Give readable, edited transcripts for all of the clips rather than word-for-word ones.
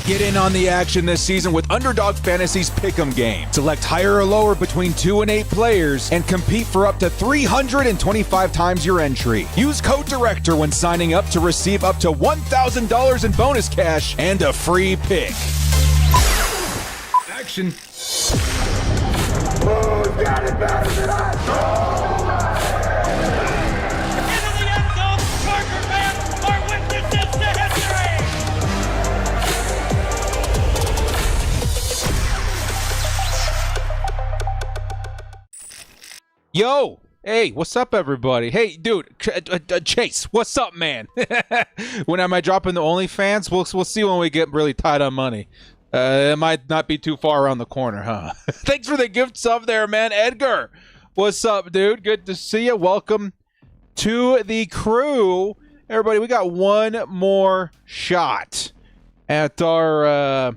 Get in on the action this season with Underdog Fantasy's Pick'em game. Select higher or lower between 2 and 8 players and compete for up to 325 times your entry. Use code DIRECTOR when signing up to receive up to $1,000 in bonus cash and a free pick. Action. Who's got it better than us? Yo, hey, what's up, everybody? Hey, dude, Chase, what's up, man? When am I dropping the OnlyFans? We'll see when we get really tight on money. It might not be too far around the corner, huh? Thanks for the gift sub there, man. Edgar, what's up, dude? Good to see you. Welcome to the crew. Everybody, we got one more shot at our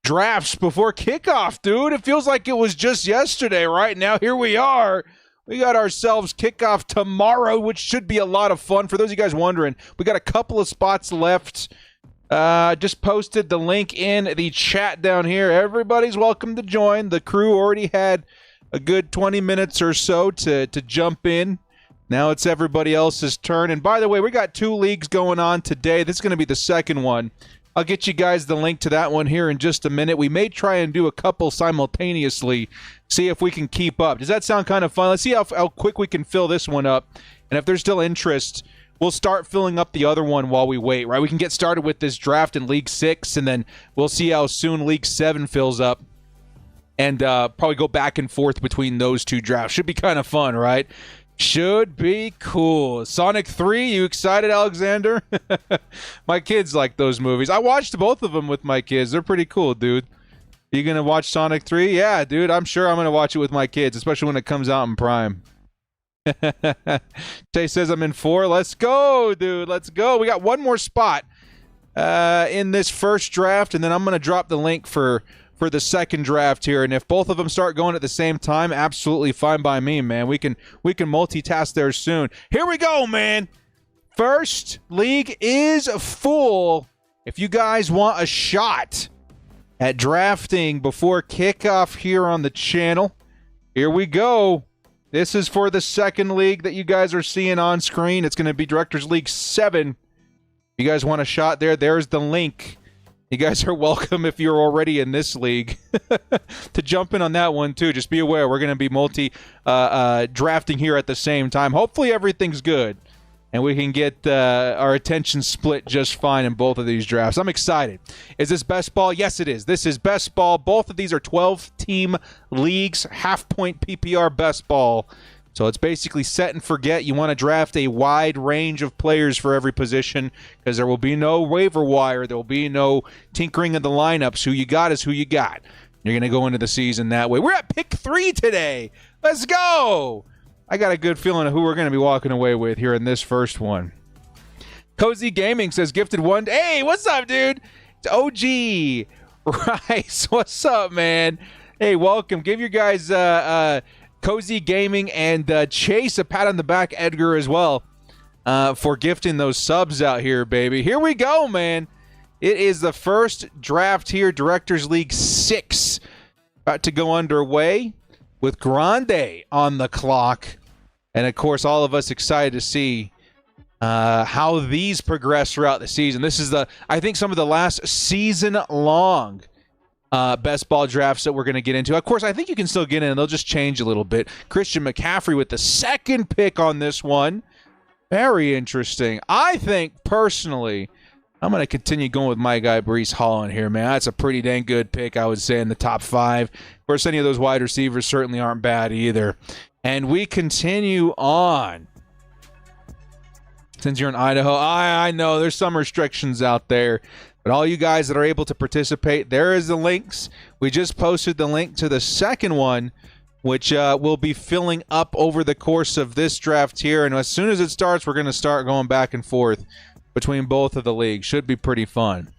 drafts before kickoff, dude. It feels like it was just yesterday, right? Now here we are. We got ourselves kickoff tomorrow, which should be a lot of fun. For those of you guys wondering, we got a couple of spots left. Just posted the link in the chat down here. Everybody's welcome to join. The crew already had a good 20 minutes or so to jump in. Now it's everybody else's turn. And by the way, we got 2 leagues going on today. This is going to be the second one. I'll get you guys the link to that one here in just a minute. We may try and do a couple simultaneously, see if we can keep up. Does that sound kind of fun? Let's see how quick we can fill this one up. And if there's still interest, we'll start filling up the other one while we wait, right? We can get started with this draft in League 6, and then we'll see how soon League 7 fills up. And probably go back and forth between those 2 drafts. Should be kind of fun, right? Should be cool. Sonic 3, you excited, Alexander? My kids like those movies. I watched both of them with my kids. They're pretty cool, dude. You going to watch Sonic 3? Yeah, dude, I'm sure I'm going to watch it with my kids, especially when it comes out in Prime. Jay says I'm in 4. Let's go, dude. Let's go. We got one more spot in this first draft, and then I'm going to drop the link for the second draft here. And if both of them start going at the same time, absolutely fine by me, man. We can multitask there soon. Here we go, man. First league is full. If you guys want a shot at drafting before kickoff here on the channel, here we go. This is for the second league that you guys are seeing on screen. It's going to be Directors League 7. If you guys want a shot there, there's the link. You guys are welcome if you're already in this league to jump in on that one too. Just be aware, we're going to be drafting here at the same time. Hopefully everything's good and we can get our attention split just fine in both of these drafts. I'm excited. Is this best ball? Yes, it is. This is best ball. Both of these are 12-team leagues, half-point PPR best ball. So it's basically set and forget. You want to draft a wide range of players for every position because there will be no waiver wire. There will be no tinkering of the lineups. Who you got is who you got. You're going to go into the season that way. We're at pick 3 today. Let's go. I got a good feeling of who we're going to be walking away with here in this first one. Cozy Gaming says, gifted one. Hey, what's up, dude? It's OG Rice. What's up, man? Hey, welcome. Give your guys... Cozy Gaming and Chase a pat on the back, Edgar as well, for gifting those subs out here, baby. Here we go, man. It is the first draft here, Directors League 6, about to go underway with Grande on the clock. And, of course, all of us excited to see how these progress throughout the season. This is, I think, some of the last season-long best ball drafts that we're going to get into. Of course, I think you can still get in. They'll just change a little bit. Christian McCaffrey with the second pick on this one. Very interesting. I think, personally, I'm going to continue going with my guy, Breece Hall, in here, man. That's a pretty dang good pick, I would say, in the top 5. Of course, any of those wide receivers certainly aren't bad either. And we continue on. Since you're in Idaho, I know there's some restrictions out there. But all you guys that are able to participate, there is the links. We just posted the link to the second one, which will be filling up over the course of this draft here. And as soon as it starts, we're going to start going back and forth between both of the leagues. Should be pretty fun.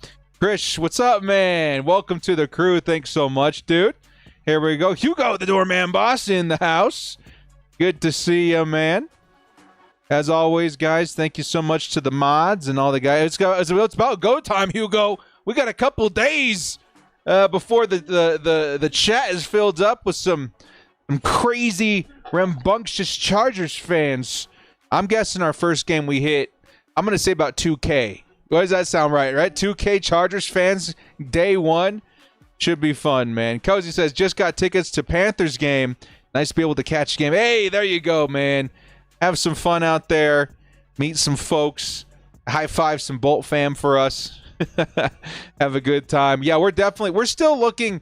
Krish, what's up, man? Welcome to the crew. Thanks so much, dude. Here we go. Hugo, the doorman boss, in the house. Good to see you, man. As always, guys, thank you so much to the mods and all the guys. It's about go time, Hugo. We got a couple days before the chat is filled up with some crazy, rambunctious Chargers fans. I'm guessing our first game we hit, I'm going to say about 2K. What does that sound right? 2K Chargers fans, day one. Should be fun, man. Cozy says, just got tickets to Panthers game. Nice to be able to catch the game. Hey, there you go, man. Have some fun out there. Meet some folks. High five some Bolt fam for us. Have a good time. Yeah, we're still looking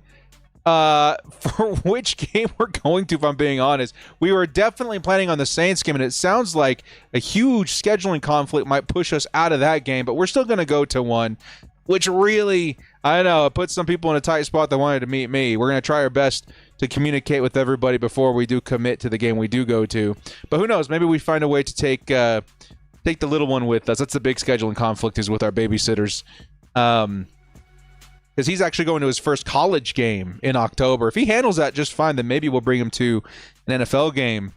for which game we're going to, if I'm being honest. We were definitely planning on the Saints game, and it sounds like a huge scheduling conflict might push us out of that game, but we're still going to go to one, which really, I don't know, it puts some people in a tight spot that wanted to meet me. We're going to try our best to communicate with everybody before we do commit to the game we do go to. But who knows? Maybe we find a way to take the little one with us. That's the big scheduling conflict, is with our babysitters. Because he's actually going to his first college game in October. If he handles that just fine, then maybe we'll bring him to an NFL game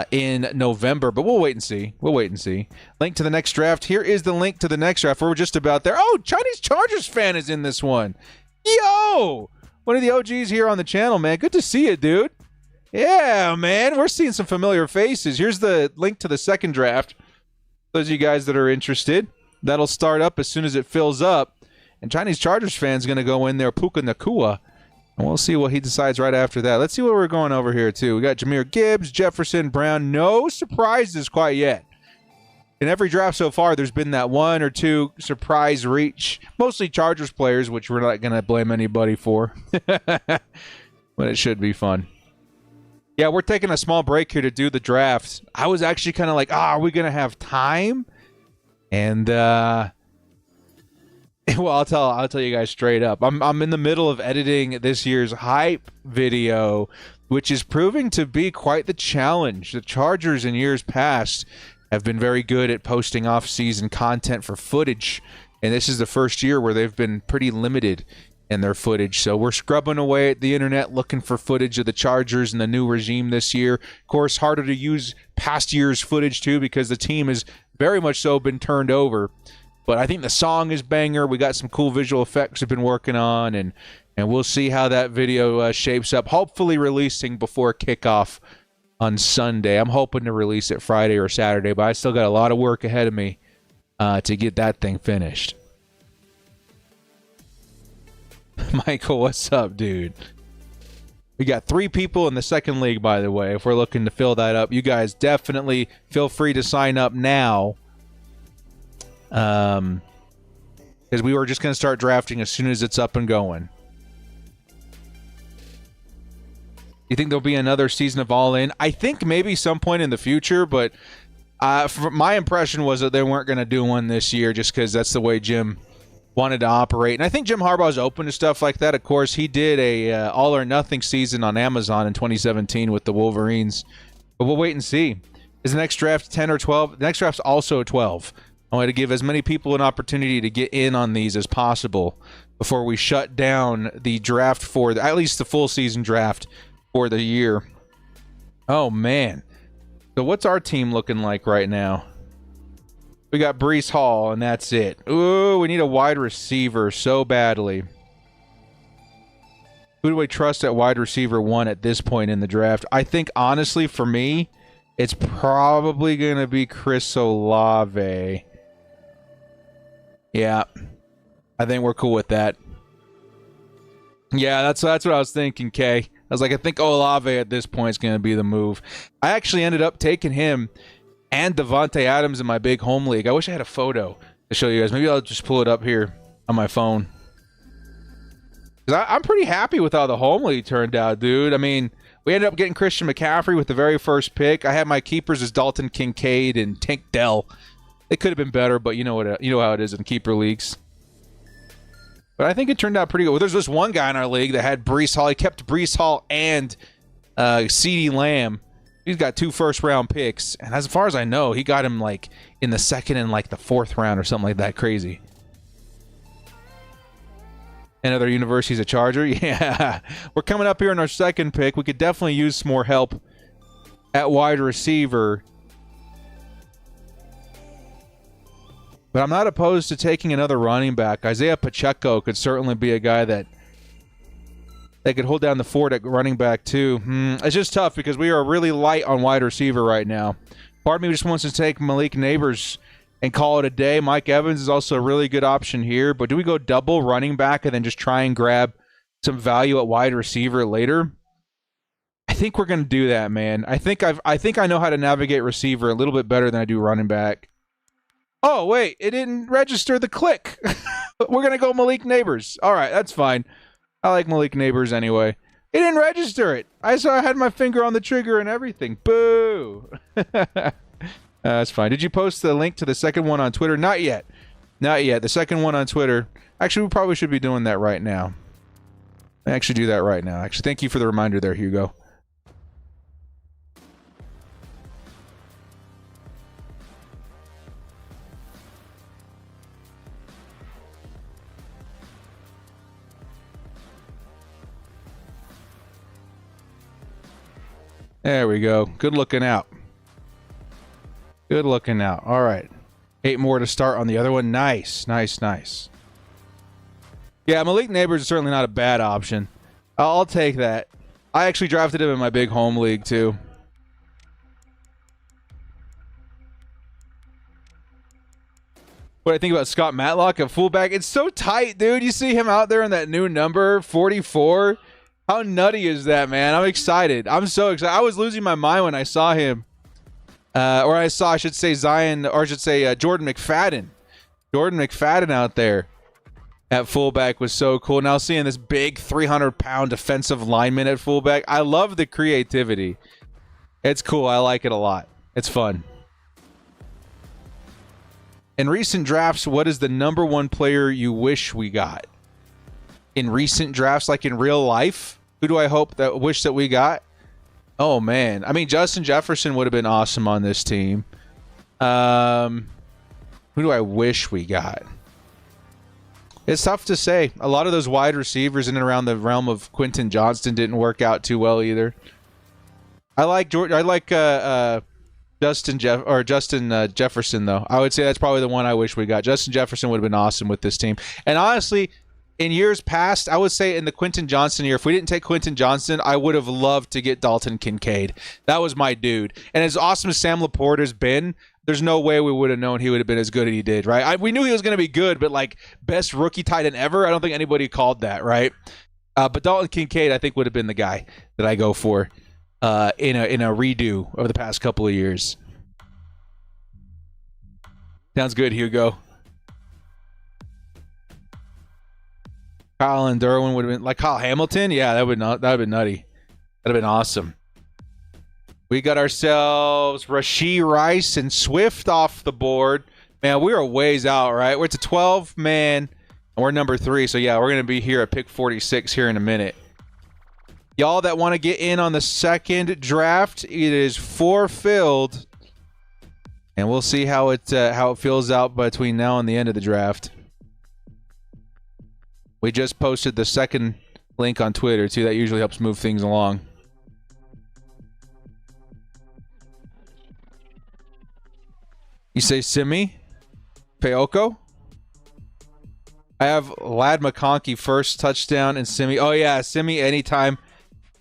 in November. But we'll wait and see. Link to the next draft. Here is the link to the next draft. We're just about there. Oh, Chinese Chargers fan is in this one. Yo! One of the OGs here on the channel, man. Good to see you, dude. Yeah, man. We're seeing some familiar faces. Here's the link to the second draft. Those of you guys that are interested. That'll start up as soon as it fills up. And Chinese Chargers fan's going to go in there, Puka Nakua. And we'll see what he decides right after that. Let's see what we're going over here, too. We got Jahmyr Gibbs, Jefferson, Brown. No surprises quite yet. In every draft so far, there's been that one or two surprise reach. Mostly Chargers players, which we're not going to blame anybody for. But it should be fun. Yeah, we're taking a small break here to do the draft. I was actually kind of like, are we going to have time? And, well, I'll tell you guys straight up. I'm in the middle of editing this year's hype video, which is proving to be quite the challenge. The Chargers in years past have been very good at posting off-season content for footage, and this is the first year where they've been pretty limited in their footage. So we're scrubbing away at the internet looking for footage of the Chargers and the new regime this year. Of course, harder to use past year's footage too, because the team has very much so been turned over. But I think the song is banger. We got some cool visual effects we've been working on, and we'll see how that video shapes up. Hopefully releasing before kickoff on Sunday. I'm hoping to release it Friday or Saturday, but I still got a lot of work ahead of me to get that thing finished. Michael, what's up, dude? We got 3 people in the second league, by the way, if we're looking to fill that up. You guys definitely feel free to sign up now. Because we were just going to start drafting as soon as it's up and going. You think there'll be another season of All In? I think maybe some point in the future, but my impression was that they weren't going to do one this year just because that's the way Jim wanted to operate. And I think Jim Harbaugh's open to stuff like that. Of course, he did a all or nothing season on Amazon in 2017 with the Wolverines. But we'll wait and see. Is the next draft 10 or 12? The next draft's also 12. I want to give as many people an opportunity to get in on these as possible before we shut down the draft for at least the full season draft for the year. Oh, man. So what's our team looking like right now? We got Breece Hall, and that's it. Ooh, we need a wide receiver so badly. Who do we trust at wide receiver 1 at this point in the draft? I think, honestly, for me, it's probably going to be Chris Olave. Yeah, I think we're cool with that. Yeah, that's what I was thinking, Kay. I was like, I think Olave at this point is going to be the move. I actually ended up taking him and Devontae Adams in my big home league. I wish I had a photo to show you guys. Maybe I'll just pull it up here on my phone. 'Cause I'm pretty happy with how the home league turned out, dude. I mean, we ended up getting Christian McCaffrey with the very first pick. I had my keepers as Dalton Kincaid and Tank Dell. It could have been better, but you know how it is in keeper leagues. But I think it turned out pretty good. Well, there's this one guy in our league that had Breece Hall. He kept Breece Hall and CeeDee Lamb. He's got 2 first-round picks. And as far as I know, he got him like in the second and like the 4th round or something like that. Crazy. Another university's a Charger? Yeah. We're coming up here in our second pick. We could definitely use some more help at wide receiver. But I'm not opposed to taking another running back. Isaiah Pacheco could certainly be a guy that could hold down the fort at running back too. It's just tough because we are really light on wide receiver right now. Part of me just wants to take Malik Neighbors and call it a day. Mike Evans is also a really good option here. But do we go double running back and then just try and grab some value at wide receiver later? I think we're going to do that, man. I think I know how to navigate receiver a little bit better than I do running back. Oh, wait. It didn't register the click. We're going to go Malik Neighbors. All right, that's fine. I like Malik Neighbors anyway. It didn't register it. I had my finger on the trigger and everything. Boo. That's fine. Did you post the link to the second one on Twitter? Not yet. Not yet. The second one on Twitter. Actually, we probably should be doing that right now. I actually do that right now. Actually, thank you for the reminder there, Hugo. There we go. Good looking out. Good looking out. All right. 8 more to start on the other one. Nice. Nice, nice. Yeah, Malik Neighbors is certainly not a bad option. I'll take that. I actually drafted him in my big home league, too. What I think about Scott Matlock at fullback, it's so tight, dude. You see him out there in that new number, 44. How nutty is that, man? I'm excited. I'm so excited. I was losing my mind when I saw him. I should say, Jordan McFadden. Jordan McFadden out there at fullback was so cool. Now seeing this big 300-pound defensive lineman at fullback, I love the creativity. It's cool. I like it a lot. It's fun. In recent drafts, what is the number one player you wish we got? In recent drafts, like in real life? Who do I wish that we got? Oh, man. I mean, Justin Jefferson would have been awesome on this team. Who do I wish we got? It's tough to say. A lot of those wide receivers in and around the realm of Quentin Johnston didn't work out too well either. I like Justin Jefferson, though. I would say that's probably the one I wish we got. Justin Jefferson would have been awesome with this team. And honestly, in years past, I would say in the Quentin Johnston year, if we didn't take Quentin Johnston, I would have loved to get Dalton Kincaid. That was my dude. And as awesome as Sam Laporte has been, there's no way we would have known he would have been as good as he did, right? We knew he was going to be good, but like best rookie tight end ever, I don't think anybody called that, right? But Dalton Kincaid, I think, would have been the guy that I go for in a redo over the past couple of years. Sounds good, Hugo. Kyle and Derwin would have been like Kyle Hamilton. Yeah, that would have been nutty. That'd have been awesome. We got ourselves Rashee Rice and Swift off the board. Man, we are ways out, right? We're at 12 man, and we're number 3. So yeah, we're gonna be here at pick 46 here in a minute. Y'all that want to get in on the second draft, it is 4 filled, and we'll see how it fills out between now and the end of the draft. We just posted the second link on Twitter, too. That usually helps move things along. You say Simi? Peoko? I have Lad McConkey first touchdown and Simi. Oh, yeah. Simi anytime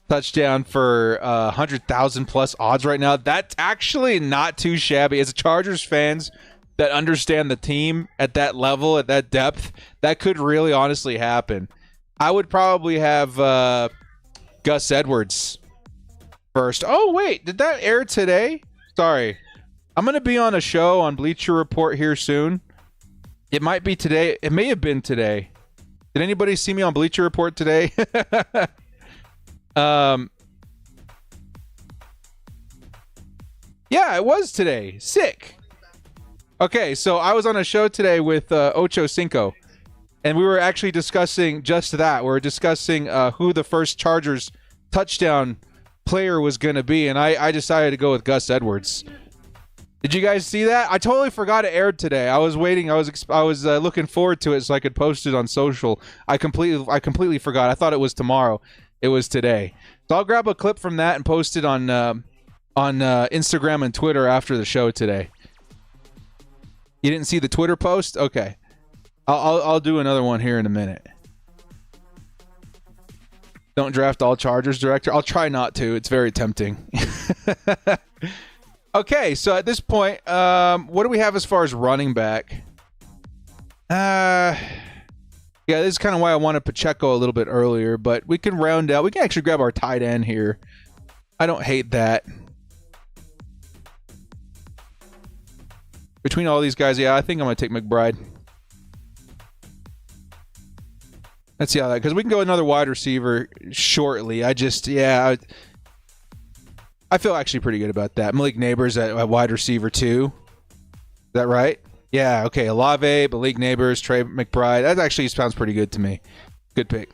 touchdown for 100,000 plus odds right now. That's actually not too shabby. As a Chargers fans that understand the team at that level, at that depth, that could really honestly happen. I would probably have Gus Edwards first. Oh, wait. Did that air today? Sorry. I'm going to be on a show on Bleacher Report here soon. It might be today. It may have been today. Did anybody see me on Bleacher Report today? Yeah, it was today. Sick. Okay, so I was on a show today with Ocho Cinco, and we were actually discussing just that. We were discussing who the first Chargers touchdown player was going to be, and I decided to go with Gus Edwards. Did you guys see that? I totally forgot it aired today. I was waiting. I was looking forward to it so I could post it on social. I completely forgot. I thought it was tomorrow. It was today. So I'll grab a clip from that and post it on Instagram and Twitter after the show today. You didn't see the Twitter post? Okay. I'll do another one here in a minute. Don't draft all Chargers director. I'll try not to. It's very tempting. Okay, so at this point, what do we have as far as running back? Yeah, this is kind of why I wanted Pacheco a little bit earlier, but we can round out. We can actually grab our tight end here. I don't hate that. Between all these guys, yeah, I think I'm going to take McBride. Let's see how that, because we can go another wide receiver shortly. I feel actually pretty good about that. Malik Neighbors at wide receiver 2. Is that right? Yeah, okay. Olave, Malik Neighbors, Trey McBride. That actually sounds pretty good to me. Good pick.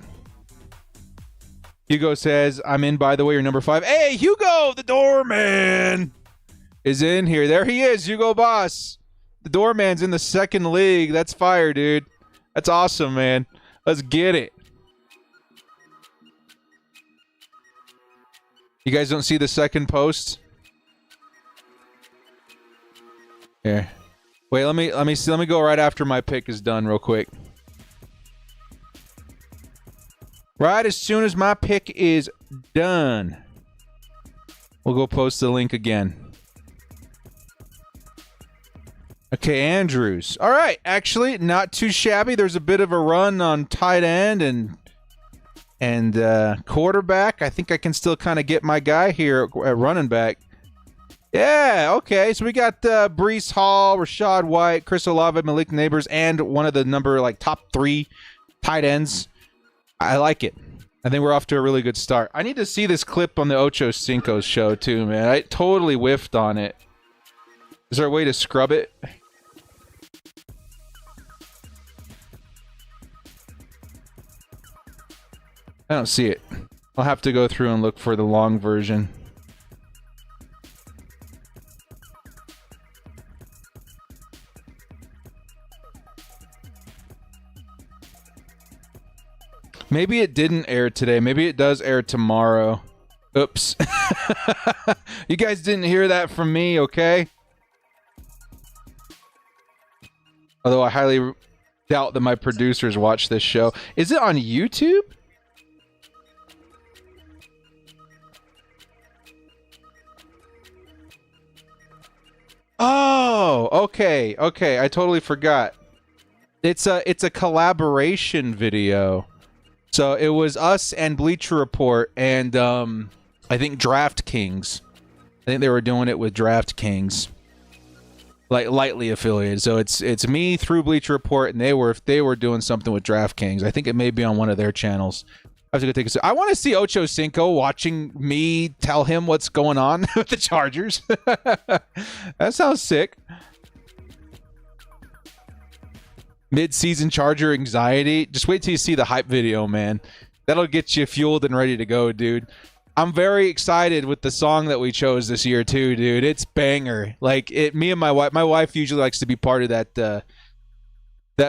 Hugo says, I'm in, by the way, you're number 5. Hey, Hugo, the doorman is in here. There he is, Hugo Boss. The doorman's in the second league. That's fire, dude. That's awesome, man. Let's get it. You guys don't see the second post? Here. Wait, let me go right after my pick is done real quick. Right as soon as my pick is done, we'll go post the link again. Okay, Andrews. All right, actually, not too shabby. There's a bit of a run on tight end and quarterback. I think I can still kind of get my guy here at running back. Yeah, okay. So we got Breece Hall, Rashad White, Chris Olave, Malik Neighbors, and one of the top 3 tight ends. I like it. I think we're off to a really good start. I need to see this clip on the Ocho Cinco's show too, man. I totally whiffed on it. Is there a way to scrub it? I don't see it. I'll have to go through and look for the long version. Maybe it didn't air today. Maybe it does air tomorrow. Oops. You guys didn't hear that from me, okay? Although I highly doubt that my producers watch this show. Is it on YouTube? Oh, okay. I totally forgot. It's a collaboration video. So it was us and Bleacher Report and I think DraftKings. I think they were doing it with DraftKings, like lightly affiliated. So it's me through Bleacher Report, and they were doing something with DraftKings. I think it may be on one of their channels. I have to go take a. I want to see Ocho Cinco watching me tell him what's going on with the Chargers. That sounds sick. Mid-season Charger anxiety. Just wait till you see the hype video, man. That'll get you fueled and ready to go, dude. I'm very excited with the song that we chose this year too, dude. It's banger. Like it. Me and my wife usually likes to be part of that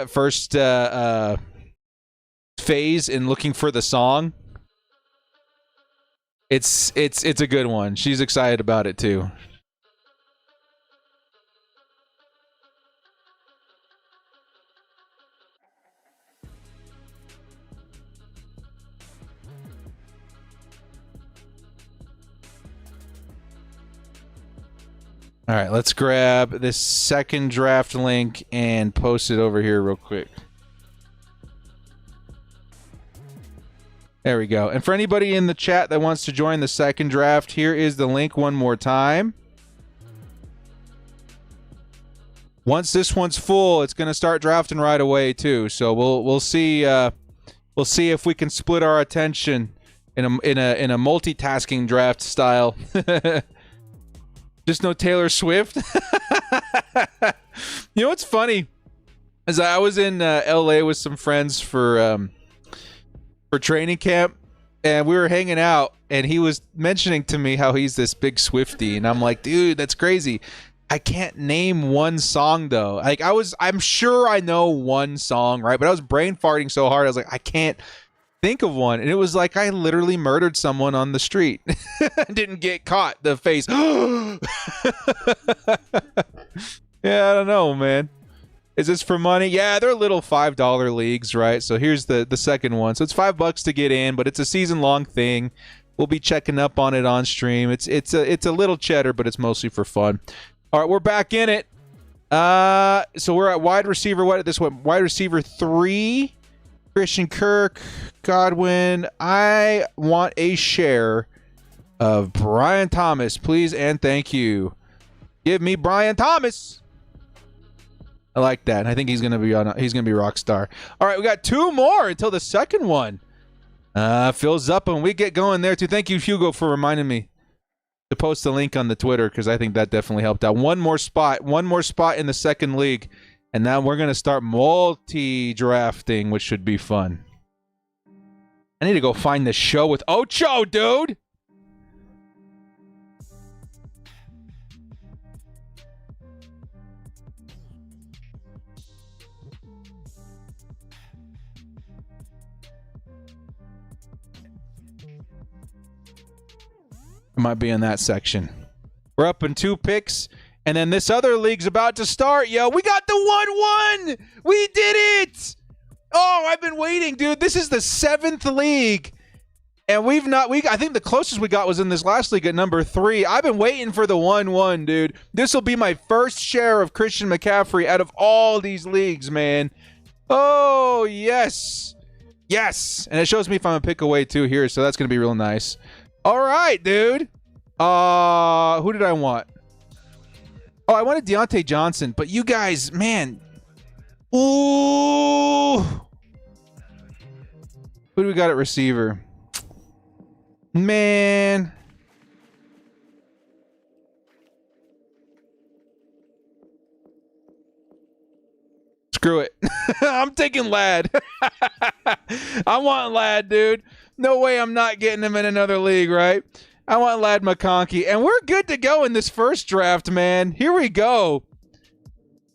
first phase in looking for the song. It's a good one. She's excited about it too. All right, let's grab this second draft link and post it over here real quick. There we go. And for anybody in the chat that wants to join the second draft, here is the link one more time. Once this one's full, it's going to start drafting right away too. So we'll see if we can split our attention in a multitasking draft style. Just no Taylor Swift. You know what's funny is I was in LA with some friends for training camp, and we were hanging out, and he was mentioning to me how he's this big Swiftie, and I'm like, dude, that's crazy. I can't name one song though. Like I'm sure I know one song, right? But I was brain farting so hard, I was like, I can't think of one. And it was like I literally murdered someone on the street. Didn't get caught. The face. Yeah, I don't know, man. Is this for money? Yeah, they're little $5 leagues, right? So here's the second one. So it's $5 to get in, but it's a season-long thing. We'll be checking up on it on stream. It's a little cheddar, but it's mostly for fun. All right, we're back in it. So we're at wide receiver. What at this one? Wide receiver 3. Christian Kirk, Godwin. I want a share of Brian Thomas, please and thank you. Give me Brian Thomas. I like that. I think he's gonna be rock star. All right, we got 2 more until the second one. Fills up and we get going there too. Thank you, Hugo, for reminding me to post the link on the Twitter because I think that definitely helped out. One more spot in the second league, and now we're gonna start multi-drafting, which should be fun. I need to go find the show with Ocho, dude. It might be in that section. We're up in 2 picks, and then this other league's about to start, yo. We got the 1-1! We did it! Oh, I've been waiting, dude. This is the 7th league, and I think the closest we got was in this last league at number 3. I've been waiting for the 1-1, dude. This will be my first share of Christian McCaffrey out of all these leagues, man. Oh, yes. Yes. And it shows me if I'm a pick away, too, here, so that's going to be real nice. All right, dude. Who did I want? Oh, I wanted Deontay Johnson, but you guys, man. Ooh. Who do we got at receiver? Man. Screw it. I'm taking Ladd. I want Ladd, dude. No way I'm not getting him in another league, right? I want Ladd McConkey. And we're good to go in this first draft, man. Here we go.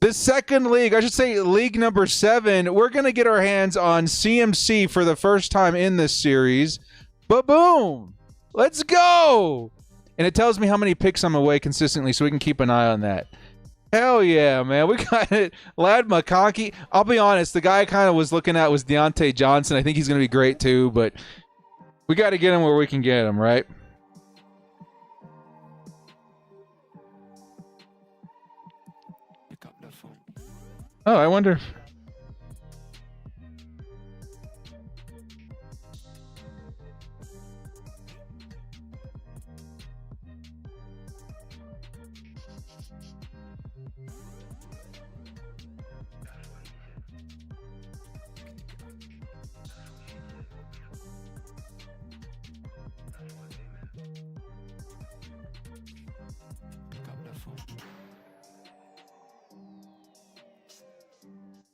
The second league, I should say league number 7, we're going to get our hands on CMC for the first time in this series. Ba-boom. Let's go. And it tells me how many picks I'm away consistently so we can keep an eye on that. Hell yeah, man. We got it. Ladd McConkey. I'll be honest, the guy I kind of was looking at was Deontay Johnson. I think he's going to be great too, but we got to get him where we can get him, right? Oh, I wonder.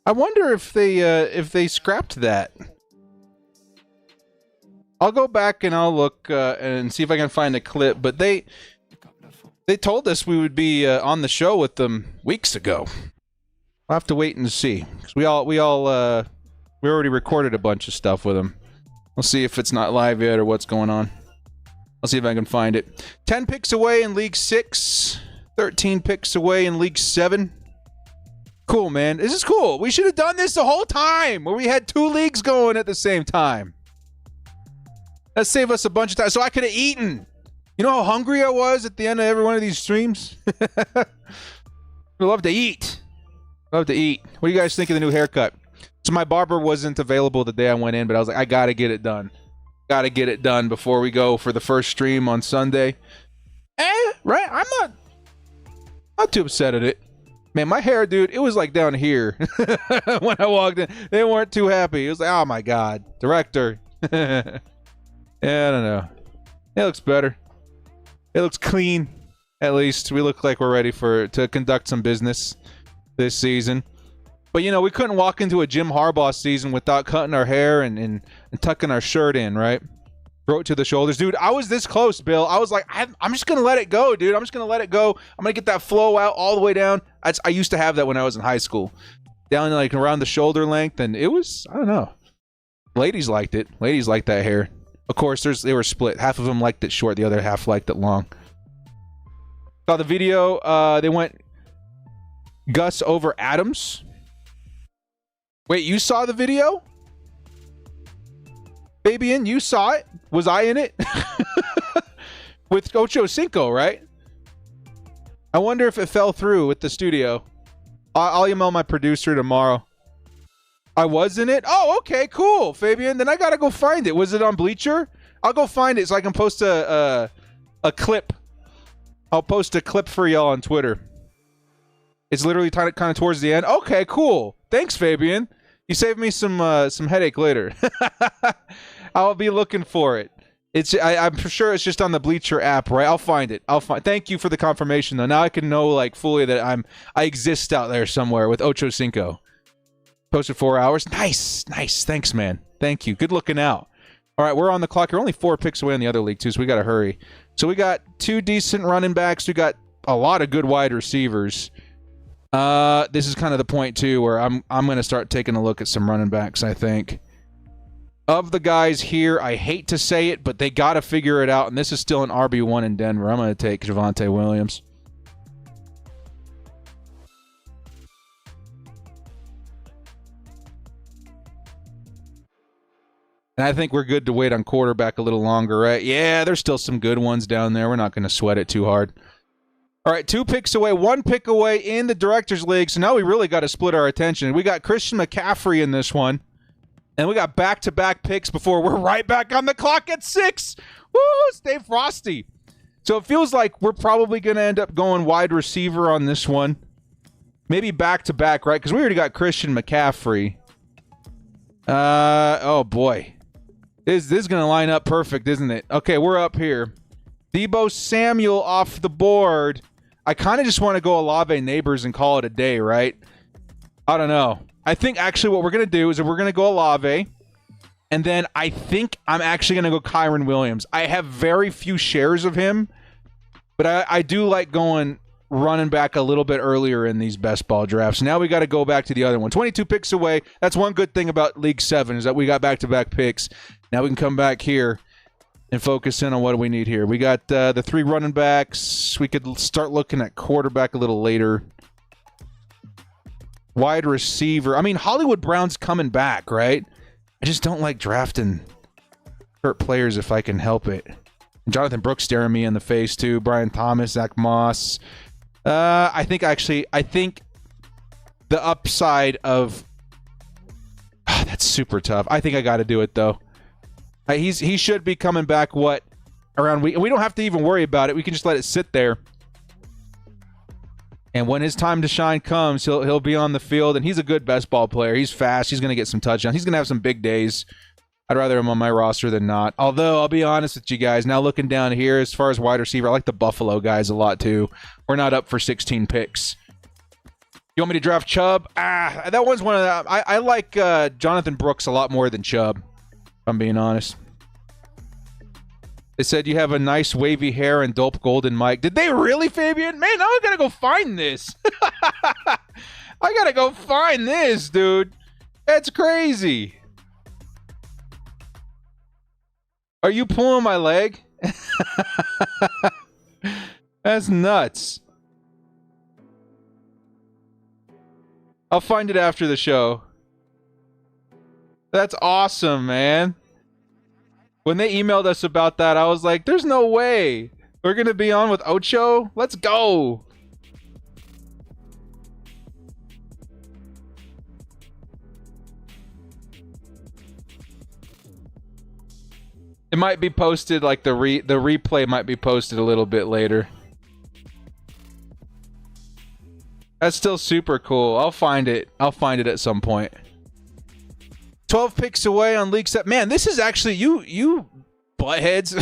I wonder if they scrapped that. I'll go back and I'll look and see if I can find a clip. But they told us we would be on the show with them weeks ago. I'll have to wait and see. 'Cause we already recorded a bunch of stuff with them. We'll see if it's not live yet or what's going on. I'll see if I can find it. 10 picks away in League 6. 13 picks away in League 7. Cool, man. This is cool. We should have done this the whole time where we had 2 leagues going at the same time. That saved us a bunch of time. So I could have eaten. You know how hungry I was at the end of every one of these streams? We love to eat. Love to eat. What do you guys think of the new haircut? So my barber wasn't available the day I went in, but I was like, I got to get it done. Got to get it done before we go for the first stream on Sunday. Right? I'm not too upset at it. Man, my hair, dude, it was like down here when I walked in. They weren't too happy. It was like, oh my God, director. Yeah, I don't know. It looks better. It looks clean. At least we look like we're ready to conduct some business this season. But you know, we couldn't walk into a Jim Harbaugh season without cutting our hair and tucking our shirt in, right? Throat to the shoulders. Dude, I was this close, Bill. I was like, I'm just going to let it go, dude. I'm just going to let it go. I'm going to get that flow out all the way down. I used to have that when I was in high school. Down like around the shoulder length. And it was, I don't know. Ladies liked it. Ladies liked that hair. Of course, they were split. Half of them liked it short. The other half liked it long. Saw the video. They went Gus over Adams. Wait, you saw the video? Fabian, you saw it? Was I in it? With Ocho Cinco, right? I wonder if it fell through with the studio. I'll email my producer tomorrow. I was in it? Oh, okay, cool, Fabian. Then I gotta go find it. Was it on Bleacher? I'll go find it so I can post a clip. I'll post a clip for y'all on Twitter. It's literally kind of towards the end. Okay, cool. Thanks, Fabian. You saved me some headache later. I'll be looking for it. I'm for sure it's just on the Bleacher app, right? I'll find it. Thank you for the confirmation, though. Now I can know like fully that I exist out there somewhere with Ocho Cinco. Posted 4 hours. Nice. Thanks, man. Thank you. Good looking out. All right, we're on the clock. You're only 4 picks away in the other league, too, so we got to hurry. So we got 2 decent running backs. We got a lot of good wide receivers. This is kind of the point, too, where I'm going to start taking a look at some running backs, I think. Of the guys here, I hate to say it, but they got to figure it out, and this is still an RB1 in Denver. I'm going to take Javonte Williams. And I think we're good to wait on quarterback a little longer, right? Yeah, there's still some good ones down there. We're not going to sweat it too hard. All right, 2 picks away, 1 pick away in the Directors League. So now we really got to split our attention. We got Christian McCaffrey in this one. And we got back-to-back picks before we're right back on the clock at 6. Woo, stay frosty. So it feels like we're probably going to end up going wide receiver on this one. Maybe back-to-back, right? Because we already got Christian McCaffrey. Oh, boy. This is going to line up perfect, isn't it? Okay, we're up here. Deebo Samuel off the board. I kind of just want to go Olave Neighbors and call it a day, right? I don't know. I think actually what we're going to do is we're going to go Olave, and then I think I'm actually going to go Kyron Williams. I have very few shares of him, but I do like going running back a little bit earlier in these best ball drafts. Now we got to go back to the other one. 22 picks away. That's one good thing about League 7 is that we got back-to-back picks. Now we can come back here and focus in on what we need here. We got the 3 running backs. We could start looking at quarterback a little later. Wide receiver. I mean, Hollywood Brown's coming back, right? I just don't like drafting hurt players if I can help it. Jonathan Brooks staring me in the face, too. Brian Thomas, Zach Moss. I think the upside of... that's super tough. I think I got to do it, though. He should be coming back, around week... We don't have to even worry about it. We can just let it sit there. And when his time to shine comes, he'll be on the field, and he's a good best ball player. He's fast. He's going to get some touchdowns. He's going to have some big days. I'd rather him on my roster than not. Although, I'll be honest with you guys. Now looking down here, as far as wide receiver, I like the Buffalo guys a lot, too. We're not up for 16 picks. You want me to draft Chubb? That one's one of the... I like Jonathan Brooks a lot more than Chubb, if I'm being honest. They said you have a nice wavy hair and dope golden mic. Did they really, Fabian? Man, now I gotta go find this. I gotta go find this, dude. That's crazy. Are you pulling my leg? That's nuts. I'll find it after the show. That's awesome, man. When they emailed us about that, I was like, there's no way. We're going to be on with Ocho? Let's go. It might be posted, like the replay might be posted a little bit later. That's still super cool. I'll find it. I'll find it at some point. 12 picks away on League 7. Man, this is actually, you buttheads.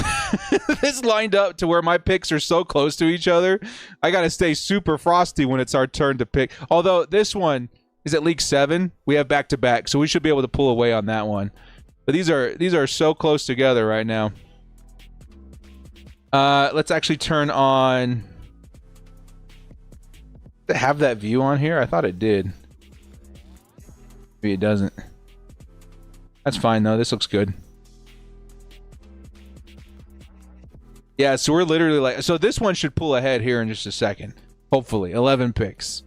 This lined up to where my picks are so close to each other. I got to stay super frosty when it's our turn to pick. Although this one is at League 7. We have back-to-back, so we should be able to pull away on that one. But these are so close together right now. Let's actually turn on... Does it have that view on here? I thought it did. Maybe it doesn't. That's fine, though. This looks good. Yeah, so we're literally like... So this one should pull ahead here in just a second. Hopefully. 11 picks.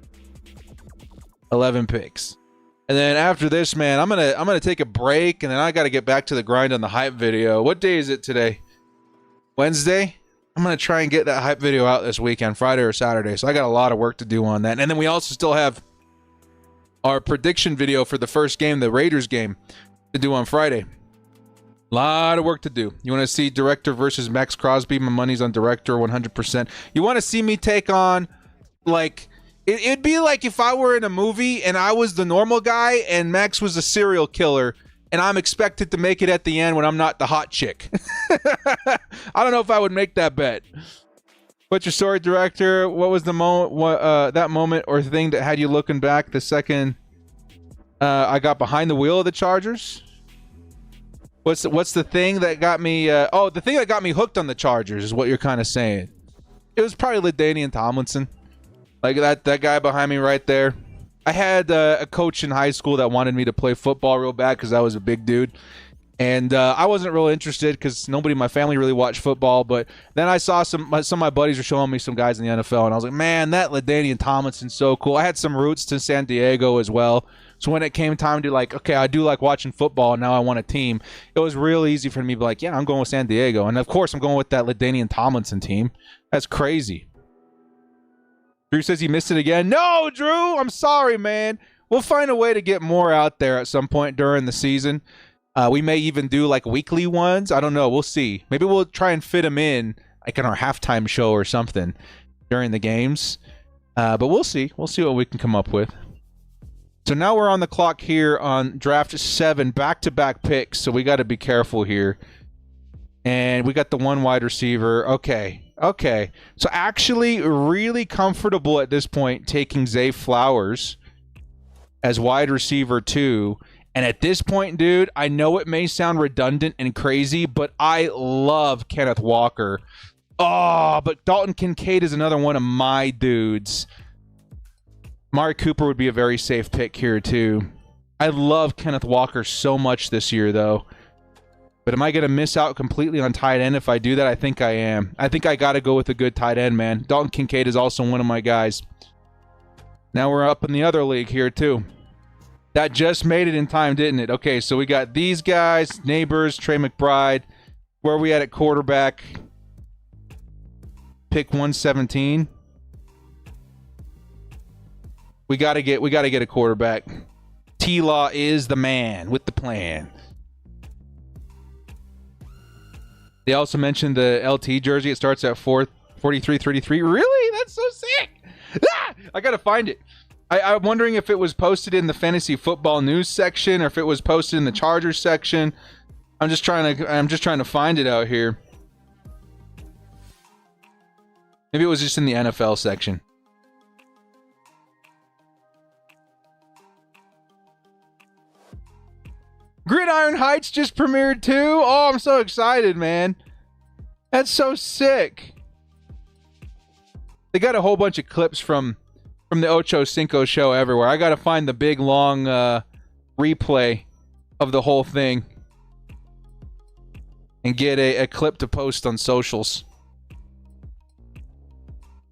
11 picks. And then after this, man, I'm gonna take a break, and then I got to get back to the grind on the hype video. What day is it today? Wednesday? I'm gonna try and get that hype video out this weekend, Friday or Saturday. So I got a lot of work to do on that. And then we also still have our prediction video for the first game, the Raiders game, to do on Friday. A lot of work to do. You want to see Director versus Max Crosby? My money's on Director 100%. You want to see me take on, like, it'd be like if I were in a movie and I was the normal guy and Max was a serial killer and I'm expected to make it at the end when I'm not the hot chick. I don't know if I would make that bet. What's your story, Director? What was the moment, that moment or thing that had you looking back the second I got behind the wheel of the Chargers? What's the thing that got me? The thing that got me hooked on the Chargers is what you're kind of saying. It was probably LaDainian Tomlinson, like that guy behind me right there. I had a coach in high school that wanted me to play football real bad because I was a big dude, and I wasn't real interested because nobody in my family really watched football. But then I saw some of my buddies were showing me some guys in the NFL, and I was like, man, that LaDainian Tomlinson's so cool. I had some roots to San Diego as well. So when it came time to, like, okay, I do like watching football, and now I want a team, it was real easy for me to be like, yeah, I'm going with San Diego. And, of course, I'm going with that LaDainian Tomlinson team. That's crazy. Drew says he missed it again. No, Drew, I'm sorry, man. We'll find a way to get more out there at some point during the season. We may even do, like, weekly ones. I don't know. We'll see. Maybe we'll try and fit them in, like, in our halftime show or something during the games. But we'll see. We'll see what we can come up with. So now we're on the clock here on draft 7, back-to-back picks, so we got to be careful here. And we got the one wide receiver. Okay. So actually really comfortable at this point taking Zay Flowers as wide receiver 2. And at this point, dude, I know it may sound redundant and crazy, but I love Kenneth Walker. Oh, but Dalton Kincaid is another one of my dudes. Amari Cooper would be a very safe pick here, too. I love Kenneth Walker so much this year, though. But am I going to miss out completely on tight end if I do that? I think I am. I think I got to go with a good tight end, man. Dalton Kincaid is also one of my guys. Now we're up in the other league here, too. That just made it in time, didn't it? Okay, so we got these guys, Neighbors, Trey McBride. Where are we at quarterback? Pick 117. We gotta get a quarterback. T-Law is the man with the plan. They also mentioned the LT jersey. It starts at 43.33. Really? That's so sick. I gotta find it. I'm wondering if it was posted in the fantasy football news section or if it was posted in the Chargers section. I'm just trying to find it out here. Maybe it was just in the NFL section. Gridiron Heights just premiered too. Oh, I'm so excited, man. That's so sick. They got a whole bunch of clips from the Ocho Cinco show everywhere. I got to find the big, long replay of the whole thing and get a clip to post on socials.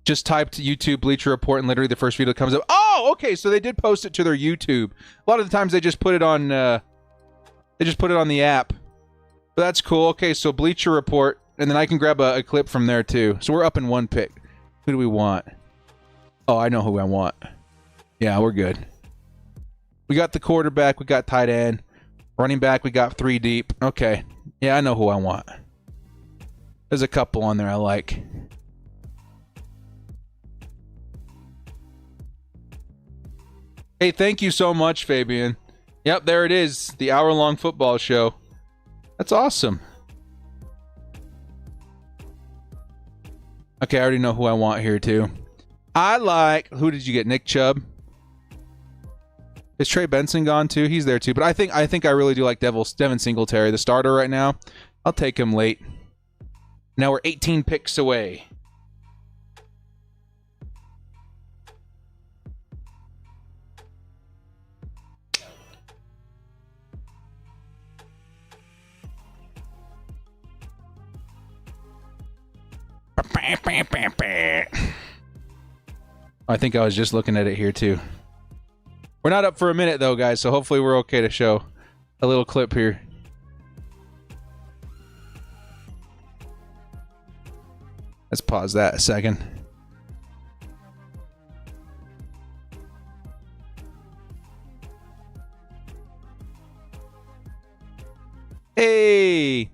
Just typed YouTube Bleacher Report and literally the first video that comes up. Oh, okay, so they did post it to their YouTube. A lot of the times they just put it on... They just put it on the app. But that's cool. Okay, so Bleacher Report. And then I can grab a clip from there, too. So we're up in one pick. Who do we want? Oh, I know who I want. Yeah, we're good. We got the quarterback. We got tight end. Running back, we got 3 deep. Okay. Yeah, I know who I want. There's a couple on there I like. Hey, thank you so much, Fabian. Yep, there it is. The hour-long football show. That's awesome. Okay, I already know who I want here, too. I like... Who did you get? Nick Chubb? Is Trey Benson gone, too? He's there, too. But I think I really do like Devin Singletary, the starter right now. I'll take him late. Now we're 18 picks away. I think I was just looking at it here too. We're not up for a minute, though, guys, so hopefully we're okay to show a little clip here. Let's pause that a second. Hey!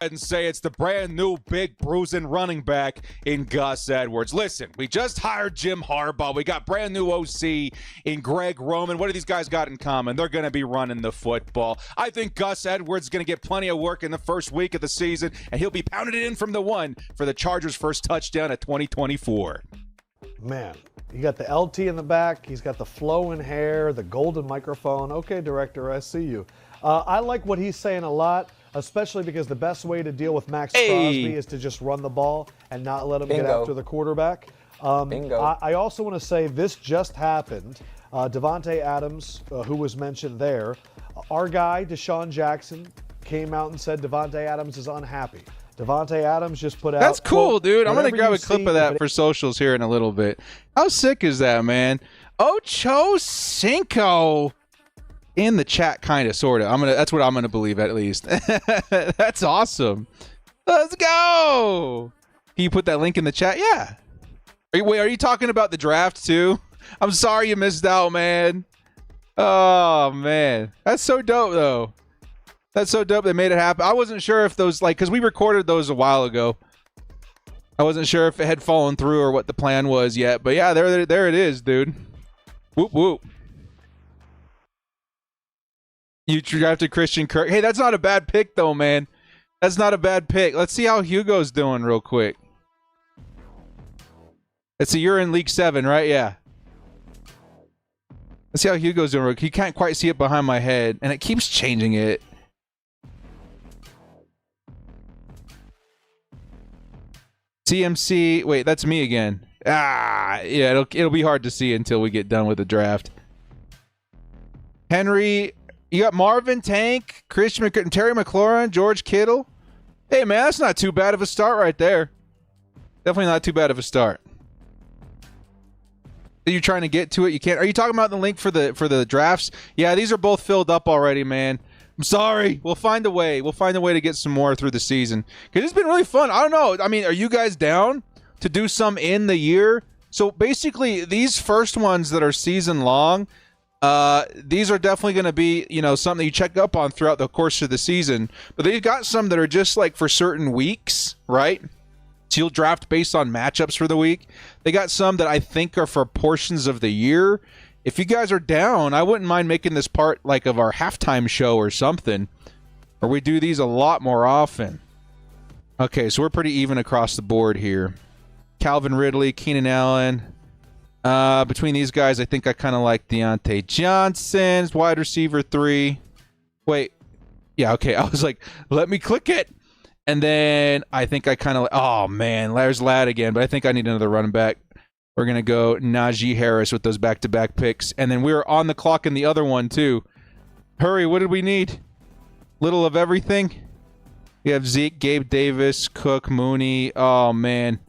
And say it's the brand new big bruising running back in Gus Edwards. Listen, we just hired Jim Harbaugh. We got brand new OC in Greg Roman. What do these guys got in common? They're going to be running the football. I think Gus Edwards is going to get plenty of work in the first week of the season, and he'll be pounding it in from the one for the Chargers' first touchdown at 2024. Man, you got the LT in the back. He's got the flowing hair, the golden microphone. Okay, director, I see you. I like what he's saying a lot, especially because the best way to deal with Max Crosby is to just run the ball and not let him get after the quarterback. Bingo. I also want to say this just happened. Devontae Adams, who was mentioned there, our guy, Deshaun Jackson, came out and said Devontae Adams is unhappy. Devontae Adams just put out... That's cool, quote, dude. I'm going to grab a see, clip of that for socials here in a little bit. How sick is that, man? Ocho Cinco in the chat, kind of, sort of. That's what I'm going to believe, at least. That's awesome. Let's go. Can you put that link in the chat? Yeah. Are you talking about the draft, too? I'm sorry you missed out, man. Oh, man. That's so dope, though. That's so dope they made it happen. I wasn't sure if those, because we recorded those a while ago. I wasn't sure if it had fallen through or what the plan was yet. But yeah, there it is, dude. Whoop, whoop. You drafted Christian Kirk. Hey, that's not a bad pick, though, man. That's not a bad pick. Let's see how Hugo's doing real quick. Let's see, you're in League 7, right? Yeah. Let's see how Hugo's doing. You can't quite see it behind my head, and it keeps changing it. CMC. Wait, that's me again. Yeah, it'll be hard to see until we get done with the draft. Henry, you got Marvin, Tank, Christian McCaffrey, Terry McLaurin, George Kittle. Hey, man, that's not too bad of a start right there. Definitely not too bad of a start. Are you trying to get to it? You can't. Are you talking about the link for the drafts? Yeah, these are both filled up already, man. I'm sorry. We'll find a way. We'll find a way to get some more through the season. Because it's been really fun. I don't know. I mean, are you guys down to do some in the year? So basically, these first ones that are season long, these are definitely going to be, something that you check up on throughout the course of the season. But they've got some that are just like for certain weeks, right? So you'll draft based on matchups for the week. They got some that I think are for portions of the year. If you guys are down, I wouldn't mind making this part like of our halftime show or something, or we do these a lot more often. Okay, so we're pretty even across the board here. Calvin Ridley, Keenan Allen. Between these guys, I think I kind of like Deontay Johnson's wide receiver 3. Wait. Yeah, okay. I was like, let me click it. And then I think I kind of like, oh, man, there's Ladd again, but I think I need another running back. We're going to go Najee Harris with those back-to-back picks. And then we're on the clock in the other one, too. Hurry, what did we need? Little of everything? We have Zeke, Gabe Davis, Cook, Mooney. Oh, man.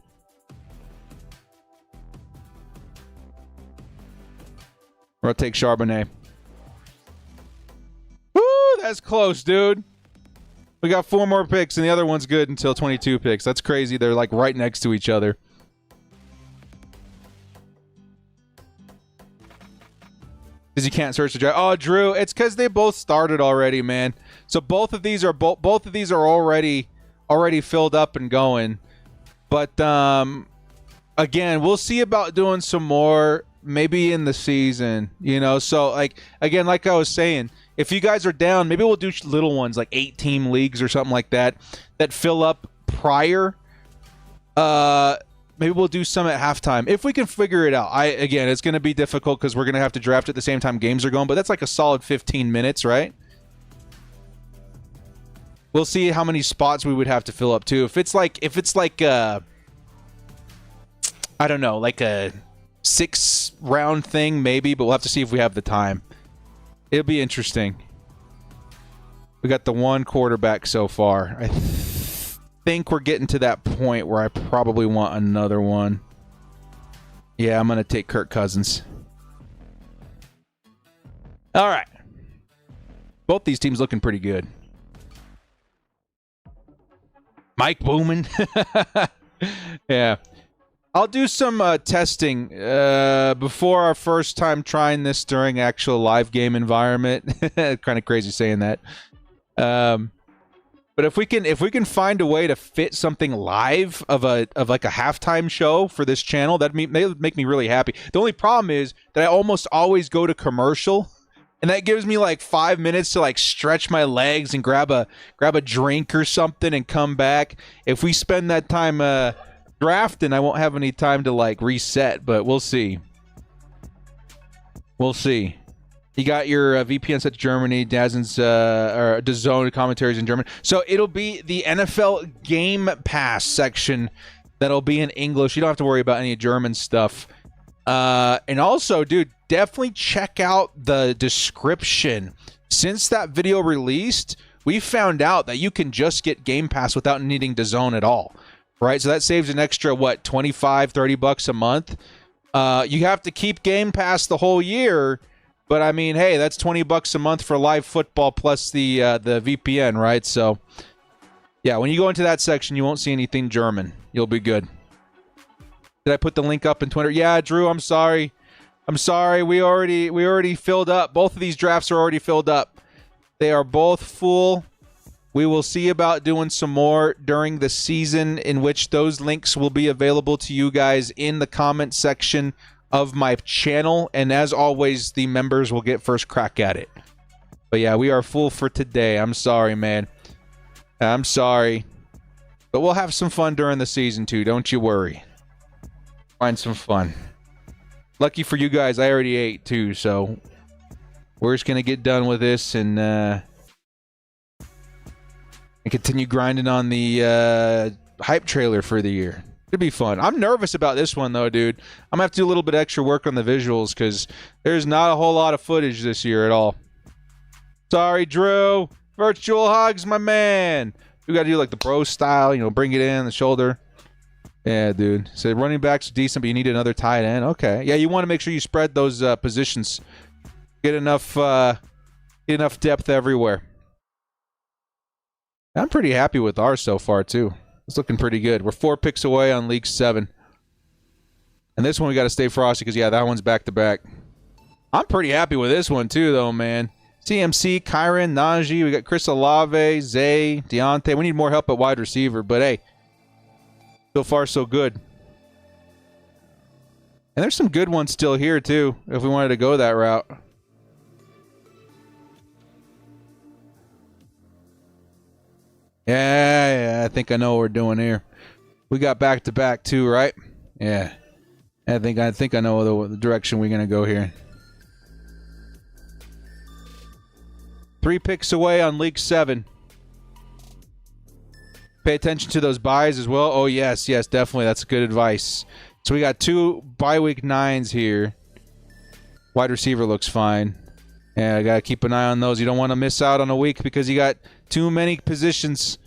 We're going to take Charbonnet. Woo, that's close, dude. We got 4 more picks, and the other one's good until 22 picks. That's crazy. They're, like, right next to each other. Because you can't search the draft. Oh, Drew, it's because they both started already, man. So both of these are already filled up and going. But again, we'll see about doing some more maybe in the season. So like again, like I was saying, if you guys are down, maybe we'll do little ones like 8-team leagues or something like that fill up prior. Maybe we'll do some at halftime if we can figure it out. Again, it's going to be difficult because we're going to have to draft at the same time games are going, but that's like a solid 15 minutes, right? We'll see how many spots we would have to fill up too. If it's like I don't know, like a 6-round thing maybe, but we'll have to see if we have the time. It'll be interesting. We got the one quarterback so far. I think we're getting to that point where I probably want another one. Yeah, I'm going to take Kirk Cousins. All right. Both these teams looking pretty good. Mike Boomin. Yeah. I'll do some testing before our first time trying this during actual live game environment. Kind of crazy saying that. But if we can find a way to fit something live of like a halftime show for this channel, that would make me really happy. The only problem is that I almost always go to commercial, and that gives me like 5 minutes to like stretch my legs and grab a drink or something and come back. If we spend that time drafting, I won't have any time to like reset, but we'll see. We'll see. You got your VPN set to Germany, DAZN's or DAZN commentaries in German. So it'll be the NFL Game Pass section that'll be in English. You don't have to worry about any German stuff. And also, dude, definitely check out the description. Since that video released, we found out that you can just get Game Pass without needing DAZN at all. Right? So that saves an extra, what, $25-$30 a month? You have to keep Game Pass the whole year. But, I mean, hey, that's $20 a month for live football plus the VPN, right? So, yeah, when you go into that section, you won't see anything German. You'll be good. Did I put the link up in Twitter? Yeah, Drew, I'm sorry. I'm sorry. We already filled up. Both of these drafts are already filled up. They are both full. We will see about doing some more during the season, in which those links will be available to you guys in the comment section of my channel, and as always, the members will get first crack at it. But yeah, we are full for today. I'm sorry, man. I'm sorry. But we'll have some fun during the season too, don't you worry. Find some fun. Lucky for you guys, I already ate too, so we're just gonna get done with this and continue grinding on the hype trailer for the year. It'd be fun. I'm nervous about this one, though, dude. I'm going to have to do a little bit extra work on the visuals because there's not a whole lot of footage this year at all. Sorry, Drew. Virtual hugs, my man. We got to do like the bro style, you know, bring it in, the shoulder. Yeah, dude. So running backs are decent, but you need another tight end. Okay. Yeah, you want to make sure you spread those positions. Get enough depth everywhere. I'm pretty happy with ours so far, too. It's looking pretty good. We're 4 picks away on League 7. And this one we got to stay frosty because, yeah, that one's back-to-back. I'm pretty happy with this one, too, though, man. CMC, Kyron, Najee. We got Chris Olave, Zay, Deontay. We need more help at wide receiver, but, hey, so far, so good. And there's some good ones still here, too, if we wanted to go that route. Yeah, I think I know what we're doing here. We got back-to-back, too, right? Yeah. I think I know the direction we're going to go here. 3 picks away on League 7. Pay attention to those buys as well. Oh, yes, definitely. That's good advice. So we got 2 bye week 9s here. Wide receiver looks fine. Yeah, I got to keep an eye on those. You don't want to miss out on a week because you got too many positions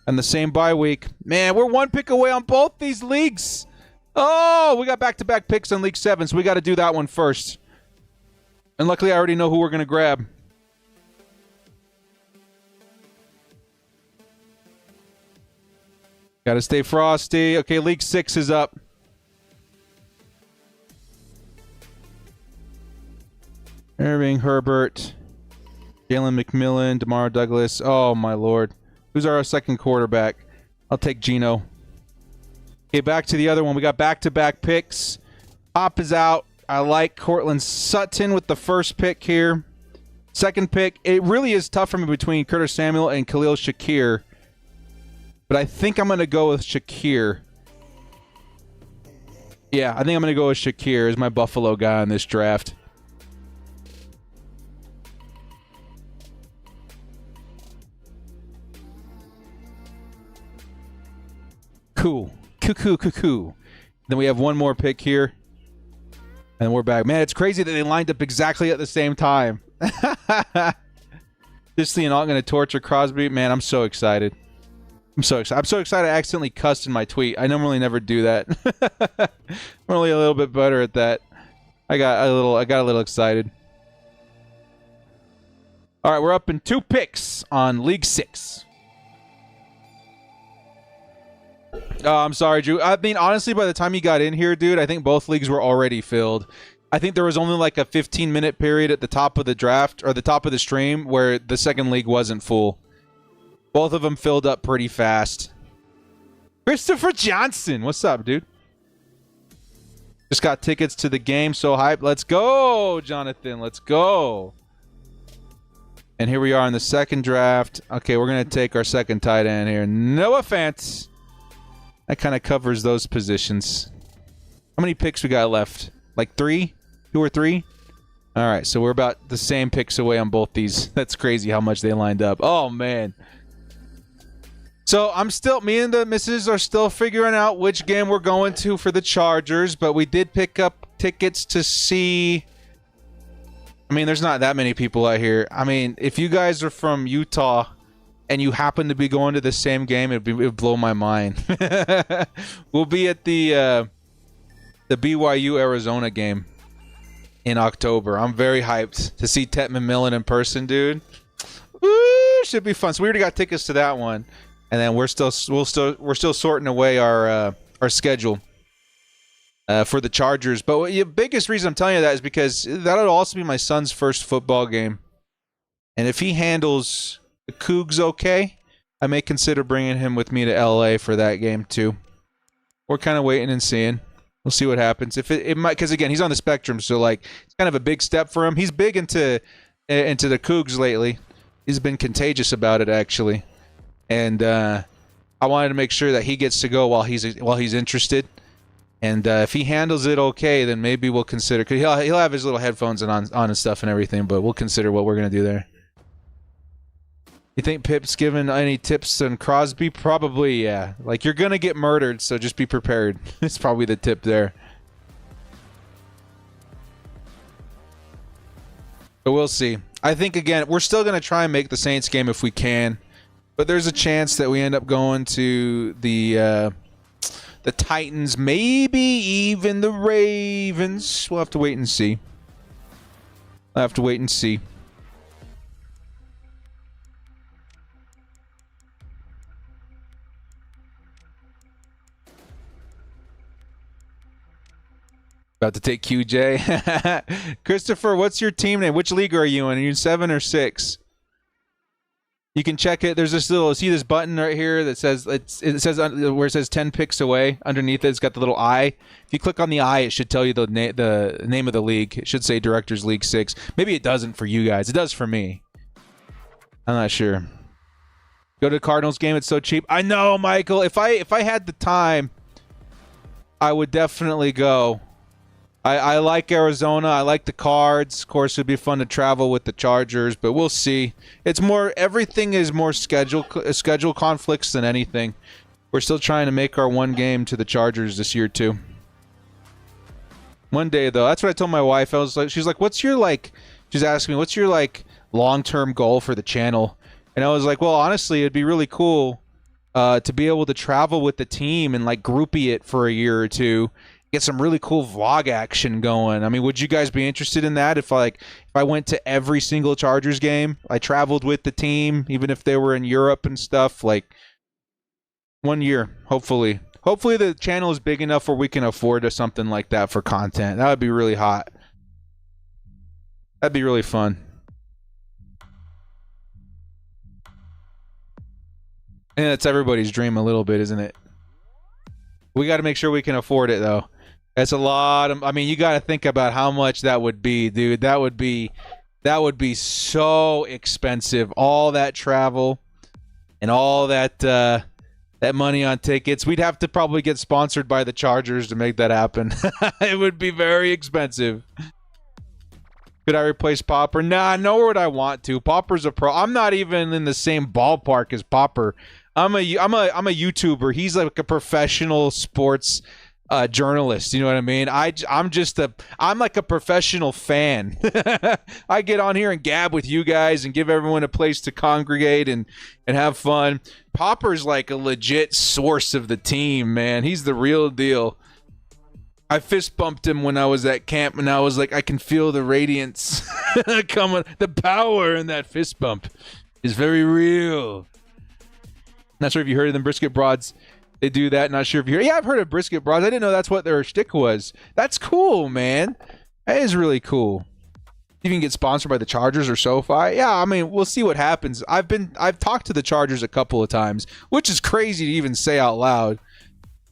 on the same bye week. Man, we're 1 pick away on both these leagues. Oh, we got back-to-back picks on League 7, so we got to do that one first. And luckily, I already know who we're going to grab. Got to stay frosty. Okay, League 6 is up. Irving, Herbert, Jalen McMillan, DeMar Douglas. Oh, my Lord. Who's our second quarterback? I'll take Geno. Okay, back to the other one. We got back-to-back picks. Hop is out. I like Cortland Sutton with the first pick here. Second pick. It really is tough for me between Curtis Samuel and Khalil Shakir. But I think I'm going to go with Shakir. Yeah, I think I'm going to go with Shakir as my Buffalo guy in this draft. Cool. Cuckoo. Then we have one more pick here. And we're back. Man, it's crazy that they lined up exactly at the same time. This thing not going to torture Crosby. Man, I'm so excited. I'm so excited I accidentally cussed in my tweet. I normally never do that. I'm only a little bit better at that. I got a little excited. All right, we're up in 2 picks on League 6. Oh, I'm sorry, Drew. I mean, honestly, by the time you got in here, dude, I think both leagues were already filled. I think there was only like a 15-minute period at the top of the draft or the top of the stream where the second league wasn't full. Both of them filled up pretty fast. Christopher Johnson. What's up, dude? Just got tickets to the game. So hyped. Let's go, Jonathan. Let's go. And here we are in the second draft. Okay, we're going to take our second tight end here. Noah Fant. That kind of covers those positions. How many picks we got left? Like 3? 2 or 3? All right, so we're about the same picks away on both these. That's crazy how much they lined up. Oh, man. So me and the missus are still figuring out which game we're going to for the Chargers, but we did pick up tickets to see. I mean, there's not that many people out here. I mean, if you guys are from Utah and you happen to be going to the same game, it would blow my mind. We'll be at the BYU Arizona game in October. I'm very hyped to see Tet McMillan in person, dude. Woo, should be fun. So we already got tickets to that one. And then we're still sorting away our schedule for the Chargers. But the biggest reason I'm telling you that is because that'll also be my son's first football game. And if he handles the Cougs okay, I may consider bringing him with me to LA for that game too. We're kind of waiting and seeing. We'll see what happens. If it might, because again, he's on the spectrum, so like it's kind of a big step for him. He's big into the Cougs lately. He's been contagious about it actually. And I wanted to make sure that he gets to go while he's interested. And if he handles it okay, then maybe we'll consider. Cause he'll have his little headphones on and stuff and everything. But we'll consider what we're gonna do there. You think Pip's given any tips on Crosby? Probably, yeah. Like you're gonna get murdered, so just be prepared. It's probably the tip there. But we'll see. I think again, we're still gonna try and make the Saints game if we can. But there's a chance that we end up going to the Titans, maybe even the Ravens. We'll have to wait and see. We'll have to wait and see. About to take QJ. Christopher, what's your team name? Which league are you in? Are you in 7 or 6? You can check it. There's this little, see this button right here that says, it says where it says 10 picks away. Underneath it, it's got the little eye. If you click on the eye, it should tell you the name of the league. It should say Directors League 6. Maybe it doesn't for you guys. It does for me. I'm not sure. Go to the Cardinals game. It's so cheap. I know, Michael. If I had the time, I would definitely go. I like Arizona. I like the Cards. Of course, it'd be fun to travel with the Chargers, but we'll see. It's more, everything is more schedule conflicts than anything. We're still trying to make our one game to the Chargers this year too. One day though, that's what I told my wife. I was like, she's like, "What's your She's asking me, "What's your long-term goal for the channel?" And I was like, "Well, honestly, it'd be really cool to be able to travel with the team and groupie it for a year or two." Get some really cool vlog action going. I mean, would you guys be interested in that? If I went to every single Chargers game, I traveled with the team, even if they were in Europe and stuff, 1 year, hopefully. Hopefully the channel is big enough where we can afford something like that for content. That would be really hot. That'd be really fun. And that's everybody's dream a little bit, isn't it? We got to make sure we can afford it, though. That's a lot of, I mean, you got to think about how much that would be, dude. That would be so expensive. All that travel and all that that money on tickets. We'd have to probably get sponsored by the Chargers to make that happen. It would be very expensive. Could I replace Popper? Nah, nor would I want to. Popper's a pro. I'm not even in the same ballpark as Popper. I'm a YouTuber. He's like a professional sports journalist. You know what I mean? I'm like a professional fan. I get on here and gab with you guys and give everyone a place to congregate and have fun. Popper's like a legit source of the team, man. He's the real deal. I fist bumped him when I was at camp, and I was like, I can feel the radiance coming. The power in that fist bump is very real. Not sure if you heard of them, Brisket Broads. They do that. Not sure if you heard. Yeah, I've heard of Brisket Broads. I didn't know that's what their shtick was. That's cool, man. That is really cool. You can get sponsored by the Chargers or SoFi. Yeah, I mean, we'll see what happens. I've talked to the Chargers a couple of times, which is crazy to even say out loud.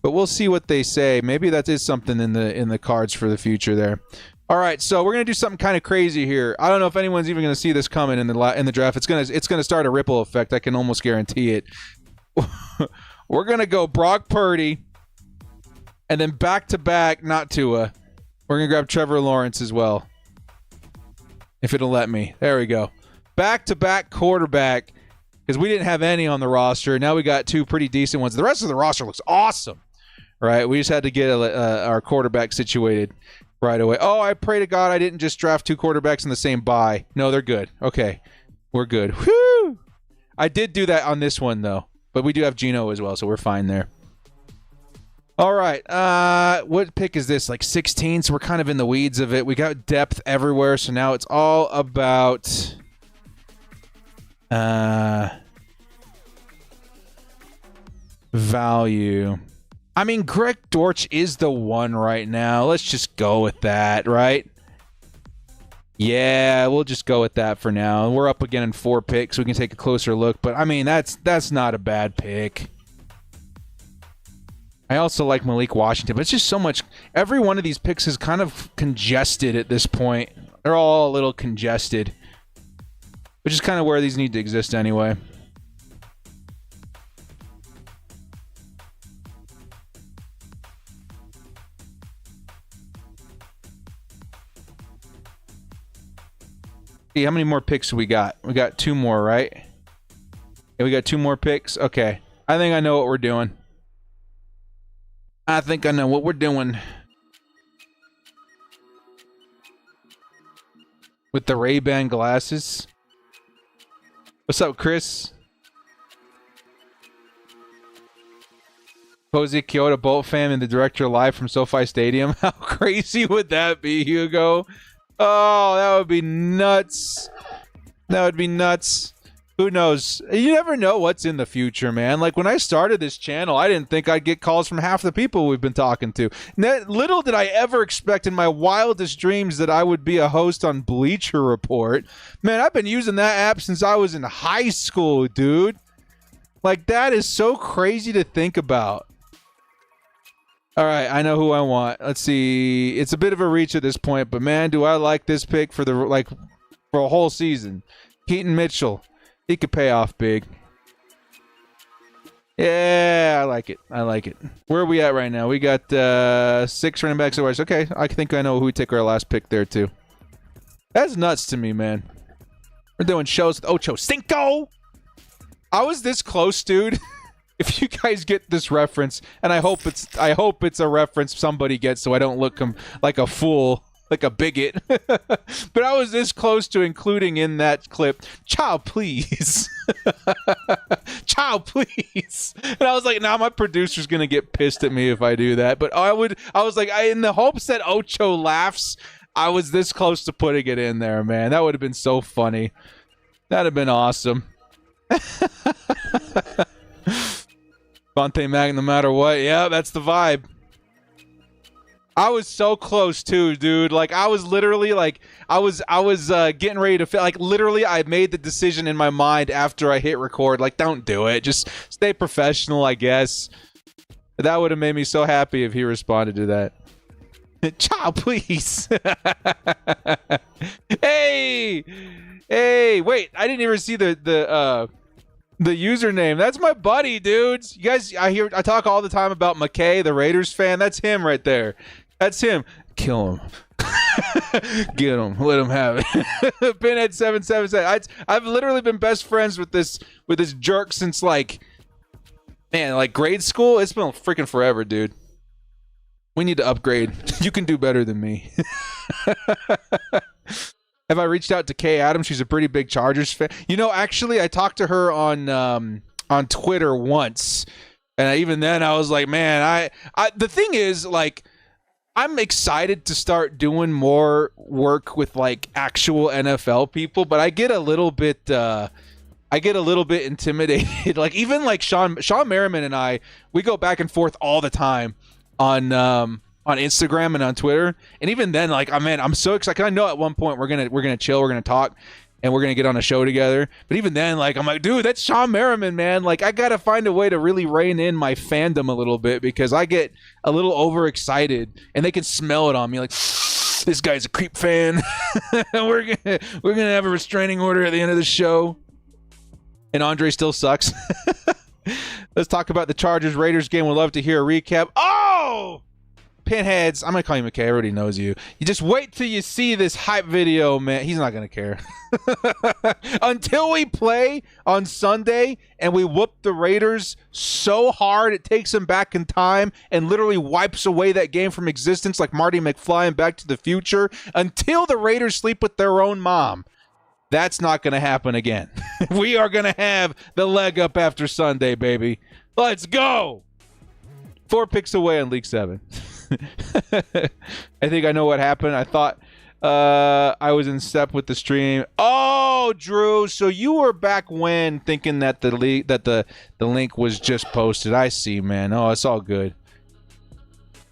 But we'll see what they say. Maybe that is something in the cards for the future there. All right, so we're gonna do something kind of crazy here. I don't know if anyone's even gonna see this coming in the draft. It's gonna start a ripple effect. I can almost guarantee it. We're gonna go Brock Purdy, and then back to back, not Tua. We're gonna grab Trevor Lawrence as well, if it'll let me. There we go. Back to back quarterback, because we didn't have any on the roster. Now we got two pretty decent ones. The rest of the roster looks awesome. Right, we just had to get our quarterback situated right away. Oh, I pray to God I didn't just draft two quarterbacks in the same bye. No, they're good. Okay, we're good. Whew! I did do that on this one, though. But we do have Geno as well, so we're fine there. All right, what pick is this? Like 16, so we're kind of in the weeds of it. We got depth everywhere, so now it's all about... value. I mean, Greg Dortch is the one right now. Let's just go with that, right? Yeah, we'll just go with that for now. We're up again in 4 picks. We can take a closer look, but I mean, that's not a bad pick. I also like Malik Washington, but it's just so much. Every one of these picks is kind of congested at this point. They're all a little congested, which is kind of where these need to exist anyway. How many more picks do we got? We got 2 more, right? Yeah, we got 2 more picks. Okay. I think I know what we're doing. I think I know what we're doing. With the Ray-Ban glasses. What's up, Chris? Posey Kyoto Bolt fan and the director live from SoFi Stadium. How crazy would that be, Hugo? Oh, that would be nuts. That would be nuts. Who knows? You never know what's in the future, man. Like, when I started this channel, I didn't think I'd get calls from half the people we've been talking to. Little did I ever expect in my wildest dreams that I would be a host on Bleacher Report. Man, I've been using that app since I was in high school, dude. Like, that is so crazy to think about. All right, I know who I want. Let's see. It's a bit of a reach at this point, but man, do I like this pick for for a whole season. Keaton Mitchell. He could pay off big. Yeah, I like it. I like it. Where are we at right now? We got 6 running backs. Okay, I think I know who we take our last pick there, too. That's nuts to me, man. We're doing shows with Ocho Cinco. I was this close, dude. If you guys get this reference, and I hope it's a reference somebody gets, so I don't look like a fool, like a bigot. But I was this close to including in that clip, "Child, please, child, please." And I was like, "Nah, my producer's gonna get pissed at me if I do that." But I was like, in the hopes that Ocho laughs, I was this close to putting it in there, man. That would have been so funny. That'd have been awesome. Vontae Mack, no matter what. Yeah, that's the vibe. I was so close too, dude. Like, I was literally like, I was getting ready to feel like literally I made the decision in my mind after I hit record. Like, don't do it. Just stay professional, I guess. That would have made me so happy if he responded to that. Child, please. Hey, wait! I didn't even see the username. That's my buddy, dudes. You guys, I talk all the time about McKay, the Raiders fan. That's him right there. That's him. Kill him. Get him. Let him have it. Pinhead 777. I've literally been best friends with this jerk since like grade school. It's been freaking forever, dude. We need to upgrade. You can do better than me. Have I reached out to Kay Adams? She's a pretty big Chargers fan. You know, actually, I talked to her on Twitter once, and even then, I was like, man, I the thing is, like, I'm excited to start doing more work with like actual NFL people, but I get a little bit intimidated. Like even like Sean Merriman and I, we go back and forth all the time on Instagram and on Twitter. And even then, like, I'm so excited. I know at one point we're gonna chill, we're gonna talk, and we're gonna get on a show together. But even then, like, I'm like, dude, that's Sean Merriman, man. Like, I gotta find a way to really rein in my fandom a little bit because I get a little overexcited, and they can smell it on me. Like, this guy's a creep fan. we're gonna have a restraining order at the end of the show. And Andre still sucks. Let's talk about the Chargers-Raiders game. We'd love to hear a recap. Oh! Pinheads. I'm going to call you McKay. Everybody knows you. You just wait till you see this hype video, man. He's not going to care. Until we play on Sunday and we whoop the Raiders so hard it takes them back in time and literally wipes away that game from existence like Marty McFly in Back to the Future. Until the Raiders sleep with their own mom. That's not going to happen again. We are going to have the leg up after Sunday, baby. Let's go. 4 picks away on League 7. I think I know what happened. I thought I was in step with the stream. Oh, Drew. So you were back when thinking that the link was just posted. I see, man. Oh, it's all good.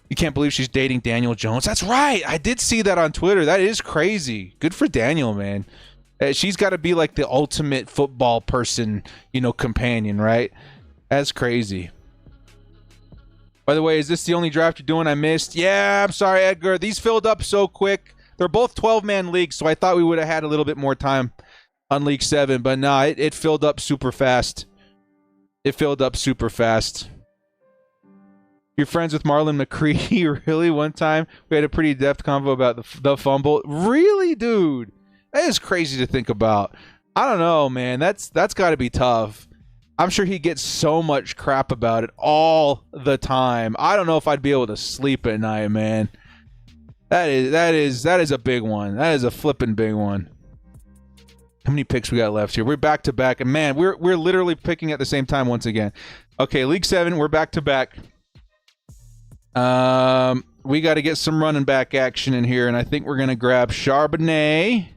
You can't believe she's dating Daniel Jones. That's right. I did see that on Twitter. That is crazy. Good for Daniel, man. She's got to be like the ultimate football person, companion, right? That's crazy. By the way, is this the only draft you're doing I missed? Yeah, I'm sorry, Edgar. These filled up so quick. They're both 12-man leagues, so I thought we would have had a little bit more time on League 7. But nah, it filled up super fast. It filled up super fast. You're friends with Marlon McCree? Really? One time we had a pretty depth convo about the fumble. Really, dude? That is crazy to think about. I don't know, man. That's got to be tough. I'm sure he gets so much crap about it all the time. I don't know if I'd be able to sleep at night, man. That is a big one. That is a flipping big one. How many picks we got left here? We're back to back, and man, we're literally picking at the same time once again. Okay, League 7, we're back to back. We got to get some running back action in here, and I think we're gonna grab Charbonnet.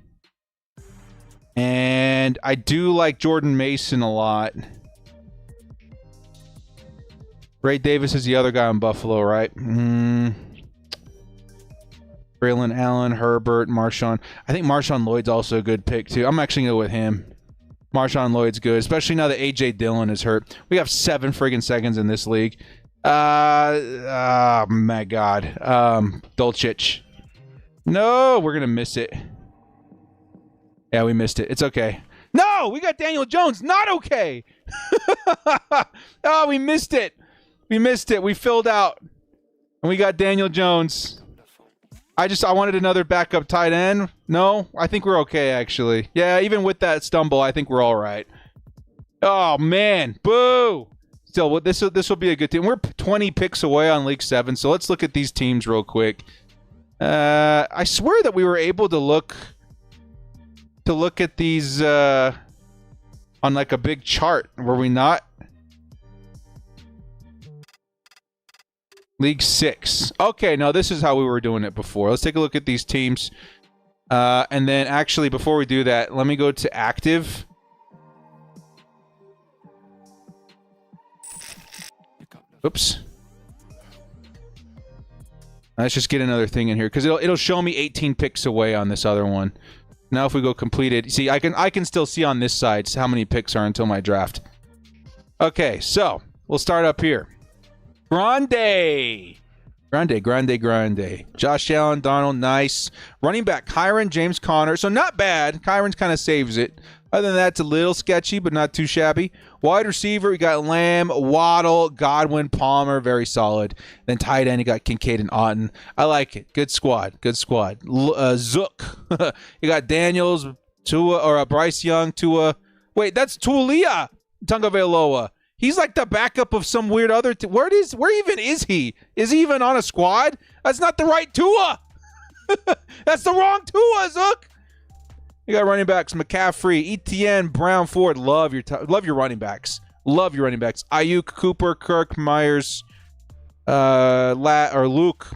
And I do like Jordan Mason a lot. Ray Davis is the other guy in Buffalo, right? Braylon Allen, Herbert, Marshawn. I think Marshawn Lloyd's also a good pick, too. I'm actually going to go with him. Marshawn Lloyd's good, especially now that A.J. Dillon is hurt. We have 7 friggin' seconds in this league. Oh, my God. Dolchich. No, we're going to miss it. Yeah, we missed it. It's okay. No, we got Daniel Jones. Not okay. Oh, we missed it. We missed it. We filled out. And we got Daniel Jones. I wanted another backup tight end. No, I think we're okay, actually. Yeah, even with that stumble, I think we're all right. Oh, man. Boo. Still, this will be a good team. We're 20 picks away on League 7, so let's look at these teams real quick. I swear that we were able to look at these on like a big chart, were we not? League 6. Okay, no, this is how we were doing it before. Let's take a look at these teams. And then actually, before we do that, let me go to active. Oops. Let's just get another thing in here because it'll show me 18 picks away on this other one. Now if we go completed, see, I can still see on this side how many picks are until my draft. Okay, so we'll start up here. Grande. Josh Allen, Donald, nice. Running back, Kyron, James Conner. So not bad. Kyron's kind of saves it. Other than that, it's a little sketchy, but not too shabby. Wide receiver, we got Lamb, Waddle, Godwin, Palmer, very solid. Then tight end, you got Kincaid and Otten. I like it. Good squad. Zook. You got Daniels, Tua, or Bryce Young, Tua. Wait, that's Tulia Tagovailoa. He's like the backup of some weird other where even is he? Is he even on a squad? That's not the right Tua. That's the wrong Tua, Zook. You got running backs: McCaffrey, Etienne, Brown, Ford. Love your running backs. Love your running backs. Ayuk, Cooper, Kirk, Myers, Luke,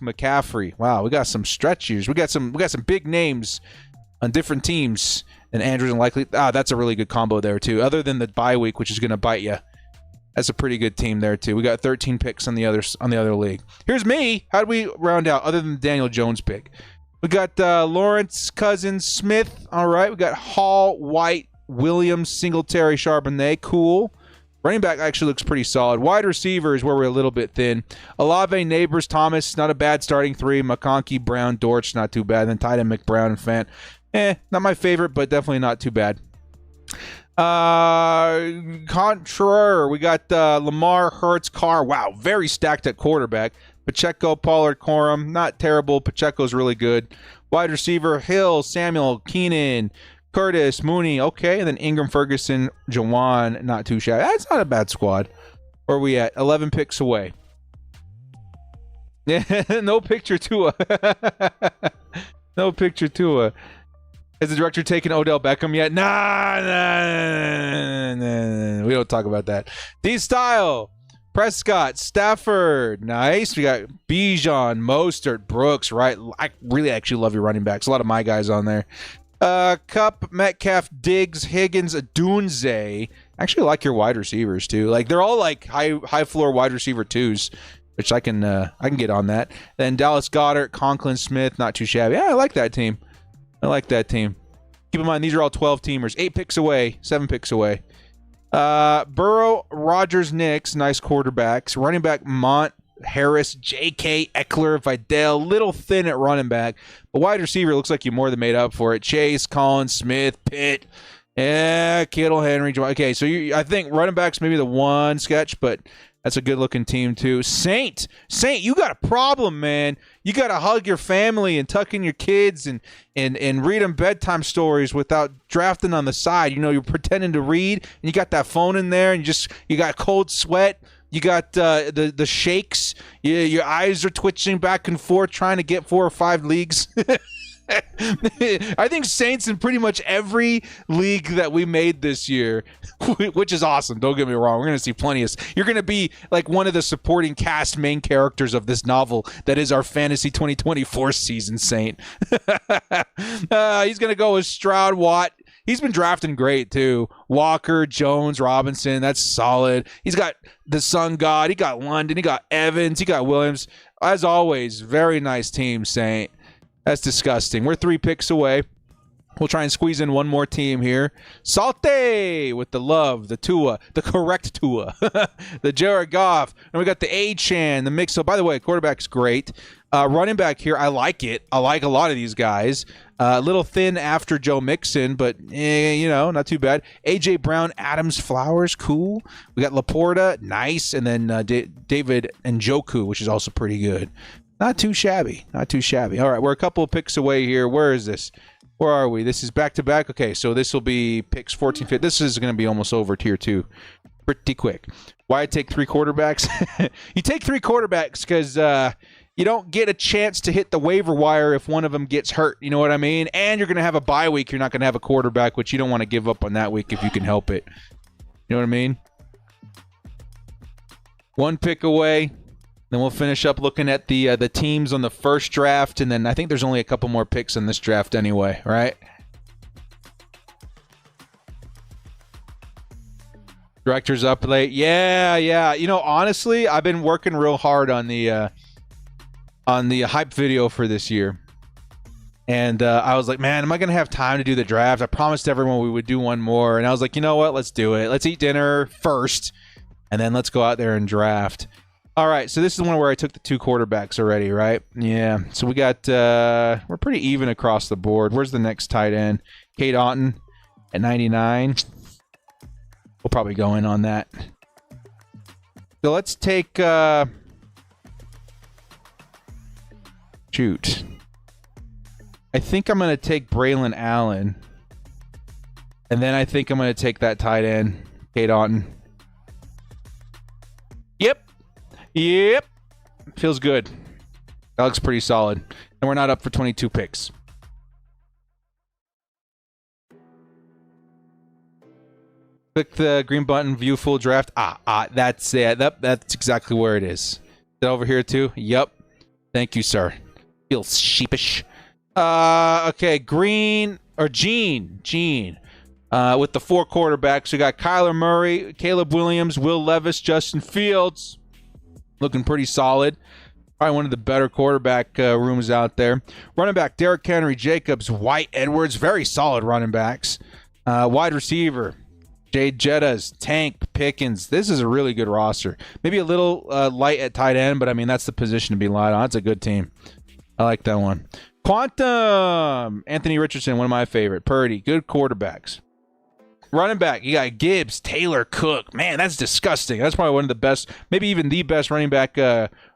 McCaffrey. Wow, we got some stretchers. We got some big names on different teams. And Andrews and Likely. That's a really good combo there too. Other than the bye week, which is going to bite you. That's a pretty good team there too. We got 13 picks on the other league. Here's me. How do we round out other than the Daniel Jones pick? We got Lawrence, Cousins, Smith. All right. We got Hall, White, Williams, Singletary, Charbonnet. Cool. Running back actually looks pretty solid. Wide receiver is where we're a little bit thin. Olave, Neighbors, Thomas, not a bad starting three. McConkey, Brown, Dortch, not too bad. Then tight end McBrown and Fant. Not my favorite, but definitely not too bad. Contrar, we got Lamar, Hurts, Carr. Wow, very stacked at quarterback. Pacheco, Pollard, Corum, not terrible. Pacheco's really good. Wide receiver, Hill, Samuel, Keenan, Curtis, Mooney. Okay, and then Ingram, Ferguson, Jawan, not too shabby. That's not a bad squad. Where are we at? 11 picks away. Yeah, no picture Tua. No picture Tua. Has the director taken Odell Beckham yet? Nah. We don't talk about that. D-Style, Prescott, Stafford. Nice. We got Bijan, Mostert, Brooks, right? I really actually love your running backs. A lot of my guys on there. Cup, Metcalf, Diggs, Higgins, Adunze. Actually like your wide receivers too. Like they're all like high floor wide receiver twos, which I can get on that. Then Dallas Goedert, Conklin Smith, not too shabby. Yeah, I like that team. Keep in mind, these are all 12 teamers. 8 picks away, 7 picks away. Burrow, Rodgers, Knicks, nice quarterbacks. Running back, Mont, Harris, J.K., Eckler, Vidal, little thin at running back. But wide receiver looks like you more than made up for it. Chase, Collins, Smith, Pitt, Kittle, Henry. Okay, so I think running back's maybe the one sketch, but that's a good-looking team, too. Saint, you got a problem, man. You got to hug your family and tuck in your kids and read them bedtime stories without drafting on the side. You know, you're pretending to read, and you got that phone in there, and you got cold sweat. You got the shakes. Your eyes are twitching back and forth trying to get 4 or 5 leagues. I think Saints in pretty much every league that we made this year, which is awesome. Don't get me wrong. We're going to see plenty of. You're going to be like one of the supporting cast main characters of this novel that is our Fantasy 2024 season, Saint. He's going to go with Stroud, Watt. He's been drafting great, too. Walker, Jones, Robinson. That's solid. He's got the Sun God. He got London. He got Evans. He got Williams. As always, very nice team, Saint. That's disgusting. We're 3 picks away. We'll try and squeeze in one more team here. Salte with the love, the Tua, the correct Tua, the Jared Goff. And we got the A-Chan, the mix. So, by the way, quarterback's great. Running back here, I like it. I like a lot of these guys. A little thin after Joe Mixon, but, not too bad. A.J. Brown, Adams, Flowers, cool. We got Laporta, nice. And then David Njoku, which is also pretty good. Not too shabby. All right, we're a couple of picks away here. Where is this? Where are we? This is back-to-back. Okay, so this will be picks 14, 15. This is going to be almost over tier 2 pretty quick. Why I take 3 quarterbacks? You take 3 quarterbacks because you don't get a chance to hit the waiver wire if one of them gets hurt. You know what I mean? And you're going to have a bye week. You're not going to have a quarterback, which you don't want to give up on that week if you can help it. You know what I mean? 1 pick away. Then we'll finish up looking at the teams on the first draft, and then I think there's only a couple more picks in this draft anyway, right? Director's up late. Yeah. Honestly, I've been working real hard on the hype video for this year. And I was like, man, am I going to have time to do the draft? I promised everyone we would do one more. And I was like, you know what? Let's do it. Let's eat dinner first, and then let's go out there and draft. All right, so this is the one where I took the 2 quarterbacks already, right? Yeah, so we got, we're pretty even across the board. Where's the next tight end? Kate Otten at 99. We'll probably go in on that. So let's take, shoot. I think I'm going to take Braylon Allen. And then I think I'm going to take that tight end, Kate Otten. Yep. Yep. Feels good. That looks pretty solid. And we're not up for 22 picks. Click the green button, view full draft. That's it. That's exactly where it is. Is that over here too? Yep. Thank you, sir. Feels sheepish. Okay, Gene. With the 4 quarterbacks, we got Kyler Murray, Caleb Williams, Will Levis, Justin Fields. Looking pretty solid. Probably one of the better quarterback rooms out there. Running back, Derrick Henry, Jacobs, White, Edwards. Very solid running backs. Wide receiver, Jade Jettas, Tank, Pickens. This is a really good roster. Maybe a little light at tight end, but I mean, that's the position to be light on. That's a good team. I like that one. Quantum, Anthony Richardson, one of my favorite. Purdy, good quarterbacks. Running back, you got Gibbs, Taylor, Cook. Man, that's disgusting. That's probably one of the best, maybe even the best running back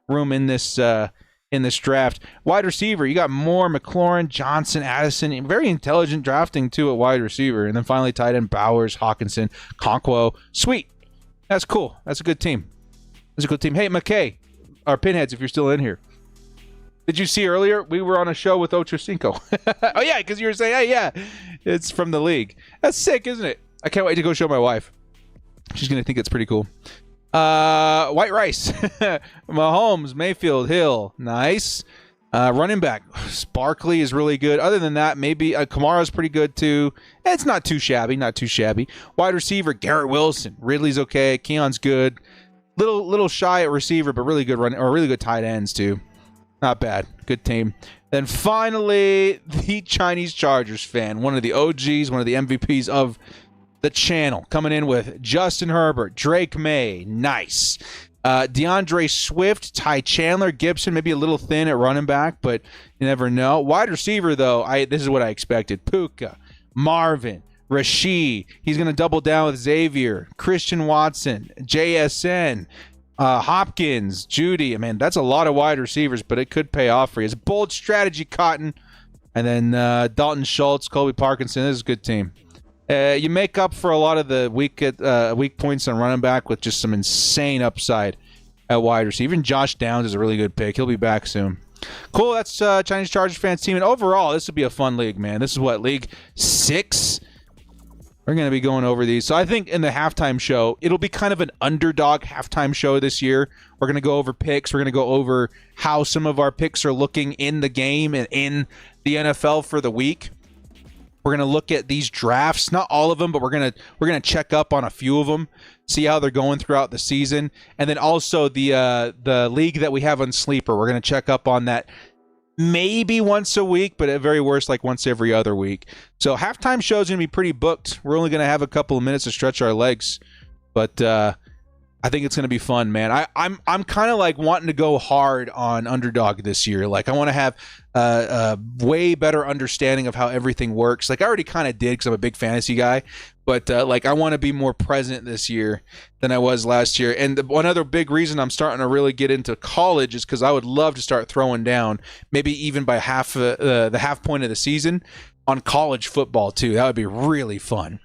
room in this draft. Wide receiver, you got Moore, McLaurin, Johnson, Addison. Very intelligent drafting too at wide receiver. And then finally tight end, Bowers, Hawkinson, Conquo. Sweet. That's cool. That's a good team. That's a good team. Hey, McKay, our pinheads, if you're still in here. Did you see earlier? We were on a show with Ocho Cinco. Oh, yeah, because you were saying, hey, yeah, it's from the league. That's sick, isn't it? I can't wait to go show my wife. She's going to think it's pretty cool. White Rice. Mahomes, Mayfield, Hill. Nice. Running back. Barkley is really good. Other than that, maybe Kamara's pretty good too. It's not too shabby. Not too shabby. Wide receiver, Garrett Wilson. Ridley's okay. Keon's good. Little shy at receiver, but really good or really good tight ends too. Not bad. Good team. Then finally, the Chinese Chargers fan, one of the OGs, one of the MVPs of the channel, coming in with Justin Herbert, Drake May, nice. DeAndre Swift, Ty Chandler, Gibson, maybe a little thin at running back, but you never know. Wide receiver, though, this is what I expected. Puka, Marvin, Rashid. He's going to double down with Xavier, Christian Watson, JSN. Hopkins, Judy. I mean, that's a lot of wide receivers, but it could pay off for you. It's a bold strategy, Cotton. And then Dalton Schultz, Colby Parkinson. This is a good team. You make up for a lot of the weak points on running back with just some insane upside at wide receiver. Even Josh Downs is a really good pick. He'll be back soon. Cool. That's Chinese Chargers fans team. And overall, this would be a fun league, man. This is what, League 6? We're going to be going over these. So I think in the halftime show, it'll be kind of an underdog halftime show this year. We're going to go over picks. We're going to go over how some of our picks are looking in the game and in the NFL for the week. We're going to look at these drafts, not all of them, but we're going to check up on a few of them, see how they're going throughout the season. And then also the league that we have on Sleeper, we're going to check up on that maybe once a week, but at very worst, like once every other week. So halftime show is going to be pretty booked. We're only going to have a couple of minutes to stretch our legs, but I think it's going to be fun, man. I'm kind of like wanting to go hard on Underdog this year. Like I want to have a way better understanding of how everything works. Like I already kind of did because I'm a big fantasy guy, but like I want to be more present this year than I was last year. And one other big reason I'm starting to really get into college is because I would love to start throwing down, maybe even by the half point of the season, on college football too. That would be really fun.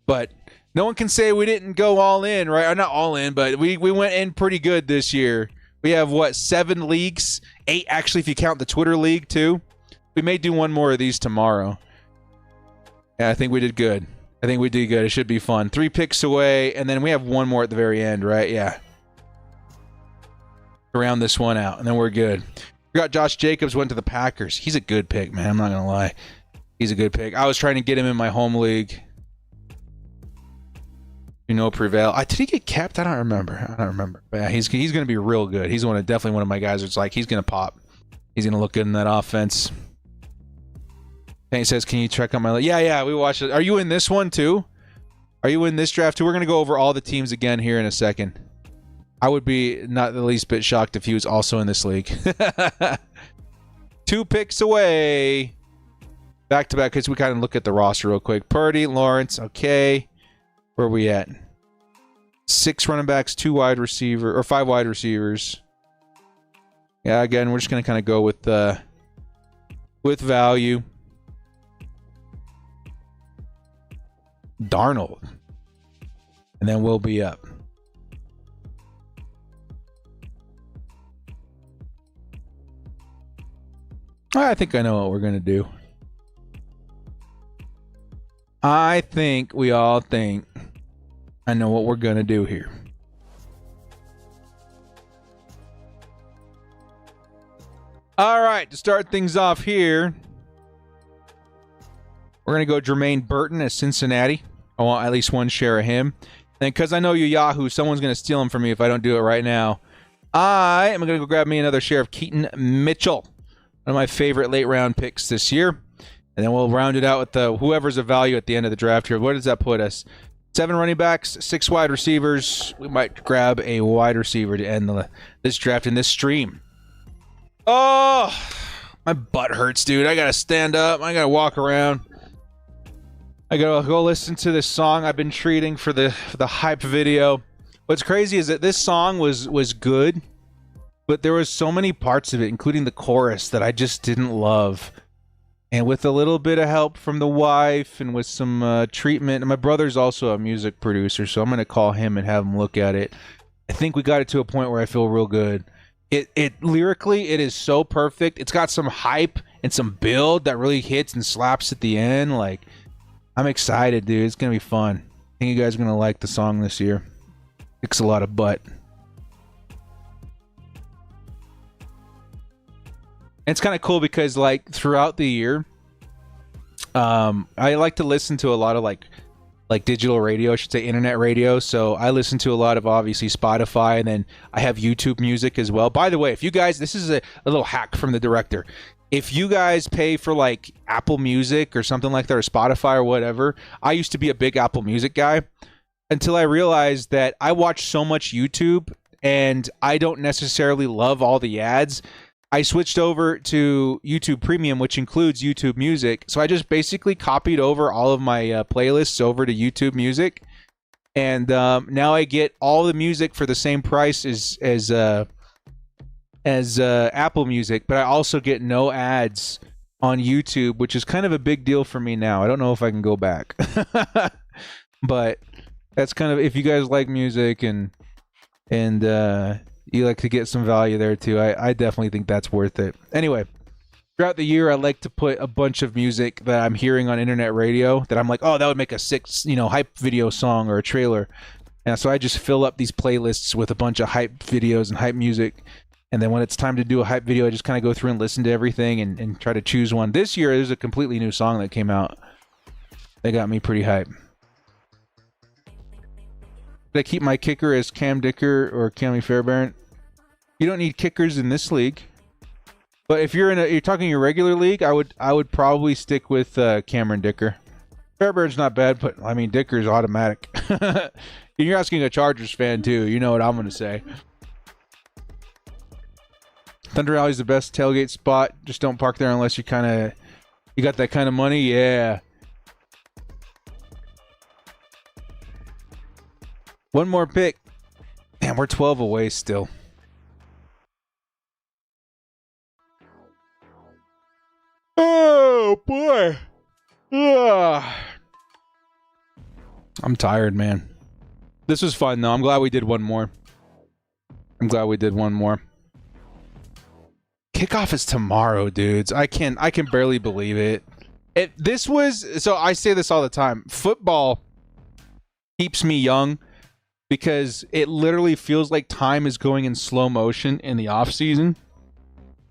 But no one can say we didn't go all in, right? Or not all in, but we went in pretty good this year. We have, 7 leagues? 8, actually, if you count the Twitter league, too. We may do one more of these tomorrow. Yeah, I think we did good. It should be fun. 3 picks away, and then we have one more at the very end, right? Yeah. Round this one out, and then we're good. We got Josh Jacobs, went to the Packers. He's a good pick, man. I'm not going to lie. He's a good pick. I was trying to get him in my home league. Prevail. Did he get capped? I don't remember. But yeah, he's going to be real good. He's definitely one of my guys. It's like he's going to pop. He's going to look good in that offense. He says, "Can you check out my?" Yeah. We watched it. Are you in this one too? Are you in this draft too? We're going to go over all the teams again here in a second. I would be not the least bit shocked if he was also in this league. 2 picks away. Back to back, because we kind of look at the roster real quick. Purdy, Lawrence, okay. Where are we at? 6 running backs, 5 wide receivers. Yeah, again, we're just gonna kind of go with value. Darnold, and then we'll be up. I think I know what we're going to do. I think we all think I know what we're going to do here. All right, to start things off here, we're going to go Jermaine Burton as Cincinnati. I want at least one share of him. And because I know you Yahoo, someone's going to steal him from me if I don't do it right now. I am going to go grab me another share of Keaton Mitchell, one of my favorite late-round picks this year. And then we'll round it out with whoever's of value at the end of the draft here. Where does that put us? 7 running backs, 6 wide receivers. We might grab a wide receiver to end this draft in this stream. Oh, my butt hurts, dude. I got to stand up. I got to walk around. I got to go listen to this song I've been treating for the hype video. What's crazy is that this song was good, but there was so many parts of it, including the chorus, that I just didn't love. And with a little bit of help from the wife and with some treatment, and my brother's also a music producer, so I'm going to call him and have him look at it. I think we got it to a point where I feel real good. It lyrically, it is so perfect. It's got some hype and some build that really hits and slaps at the end. Like, I'm excited, dude. It's going to be fun. I think you guys are going to like the song this year. Kicks a lot of butt. It's kind of cool because, like, throughout the year, I like to listen to a lot of like digital radio, I should say internet radio. So I listen to a lot of obviously Spotify, and then I have YouTube music as well. By the way, if you guys, this is a little hack from the director. If you guys pay for like Apple Music or something like that, or Spotify or whatever, I used to be a big Apple Music guy until I realized that I watch so much YouTube and I don't necessarily love all the ads. I switched over to YouTube Premium, which includes YouTube Music. So I just basically copied over all of my playlists over to YouTube Music. And now I get all the music for the same price as Apple Music. But I also get no ads on YouTube, which is kind of a big deal for me now. I don't know if I can go back. But that's kind of, if you guys like music and you like to get some value there too, I definitely think that's worth it. Anyway, throughout the year, I like to put a bunch of music that I'm hearing on internet radio that I'm like, oh, that would make a sick, hype video song or a trailer. And so I just fill up these playlists with a bunch of hype videos and hype music. And then when it's time to do a hype video, I just kind of go through and listen to everything and try to choose one. This year, there's a completely new song that came out. They got me pretty hype. Did I keep my kicker as Cam Dicker or Cammy Fairbairn? You don't need kickers in this league, but if you're talking your regular league, I would probably stick with Cameron Dicker. Fairbairn's not bad, but I mean Dicker's automatic. You're asking a Chargers fan too. You know what I'm gonna say. Thunder Alley's the best tailgate spot. Just don't park there unless you got that kind of money. Yeah. One more pick. Damn, we're 12 away still. Oh, boy. Ugh. I'm tired, man. This was fun, though. I'm glad we did one more. Kickoff is tomorrow, dudes. I can barely believe it. So I say this all the time. Football keeps me young because it literally feels like time is going in slow motion in the off season.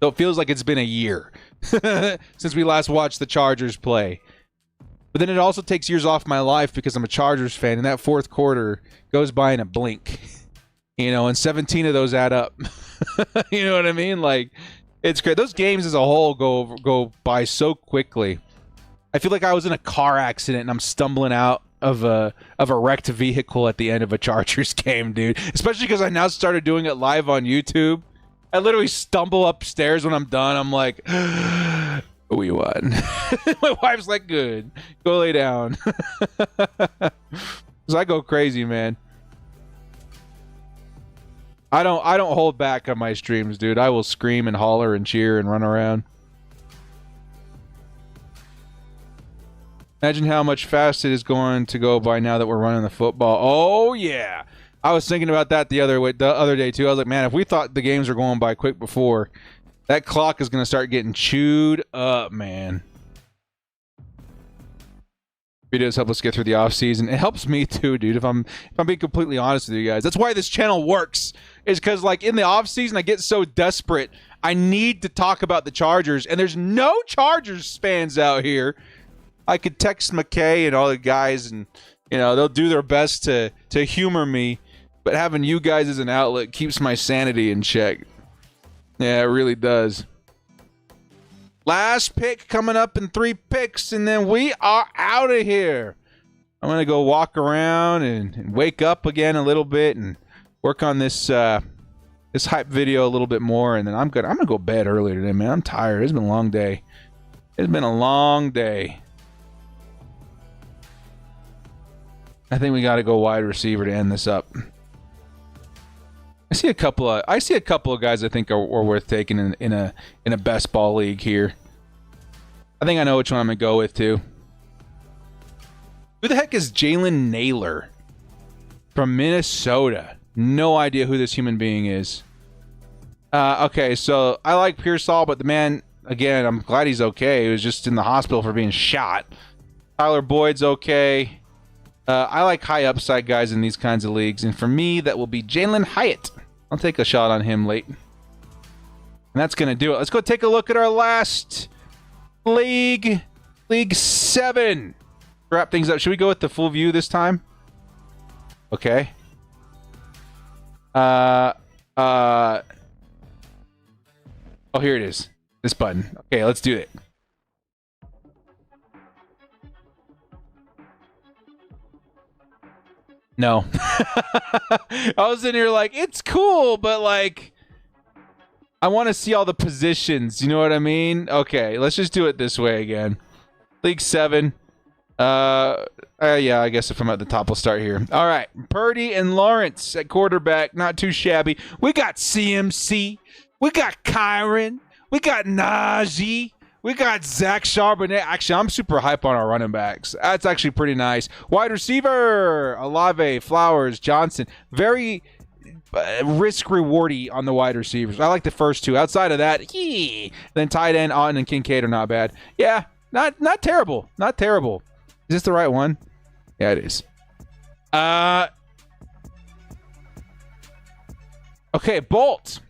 So it feels like it's been a year since we last watched the Chargers play. But then it also takes years off my life because I'm a Chargers fan, and that fourth quarter goes by in a blink. And 17 of those add up. You know what I mean? Like, it's great. Those games as a whole go by so quickly. I feel like I was in a car accident and I'm stumbling out of a wrecked vehicle at the end of a Chargers game, dude. Especially because I now started doing it live on YouTube. I literally stumble upstairs when I'm done. I'm like, we won. My wife's like, good. Go lay down. So I go crazy, man. I don't hold back on my streams, dude. I will scream and holler and cheer and run around. Imagine how much fast it is going to go by now that we're running the football. Oh, yeah. I was thinking about that the other day, too. I was like, man, if we thought the games were going by quick before, That clock is going to start getting chewed up, man. Videos help us get through the off season. It helps me too, dude. If I'm being completely honest with you guys, that's why this channel works. Is because like in the off season, I get so desperate. I need to talk about the Chargers, and there's no Chargers fans out here. I could text McKay and all the guys, and they'll do their best to humor me. But having you guys as an outlet keeps my sanity in check. Yeah, it really does. Last pick coming up in 3 picks, and then we are out of here. I'm going to go walk around and wake up again a little bit and work on this this hype video a little bit more, and then I'm going to go bed early today, man. I'm tired. It's been a long day. It's been a long day. I think we got to go wide receiver to end this up. I see a couple of guys I think are worth taking in a best ball league here. I think I know which one I'm gonna go with too. Who the heck is Jalen Naylor from Minnesota? No idea who this human being is. Okay, so I like Pearsall, but the man, again, I'm glad he's okay. He was just in the hospital for being shot. Tyler Boyd's okay. I like high upside guys in these kinds of leagues, and for me, that will be Jalen Hyatt. I'll take a shot on him late. And that's going to do it. Let's go take a look at our last league. League 7. Wrap things up. Should we go with the full view this time? Okay. Oh, here it is. This button. Okay, let's do it. No. I was in here like, it's cool, but like, I want to see all the positions. You know what I mean? Okay, let's just do it this way again. League 7. Yeah, I guess if I'm at the top, we'll start here. All right. Purdy and Lawrence at quarterback. Not too shabby. We got CMC. We got Kyron. We got Najee. We got Zach Charbonnet. Actually, I'm super hype on our running backs. That's actually pretty nice. Wide receiver, Olave, Flowers, Johnson. Very risk-rewardy on the wide receivers. I like the first 2. Outside of that, then tight end, Otten and Kincaid are not bad. Yeah, not terrible. Not terrible. Is this the right one? Yeah, it is. Okay, Bolt.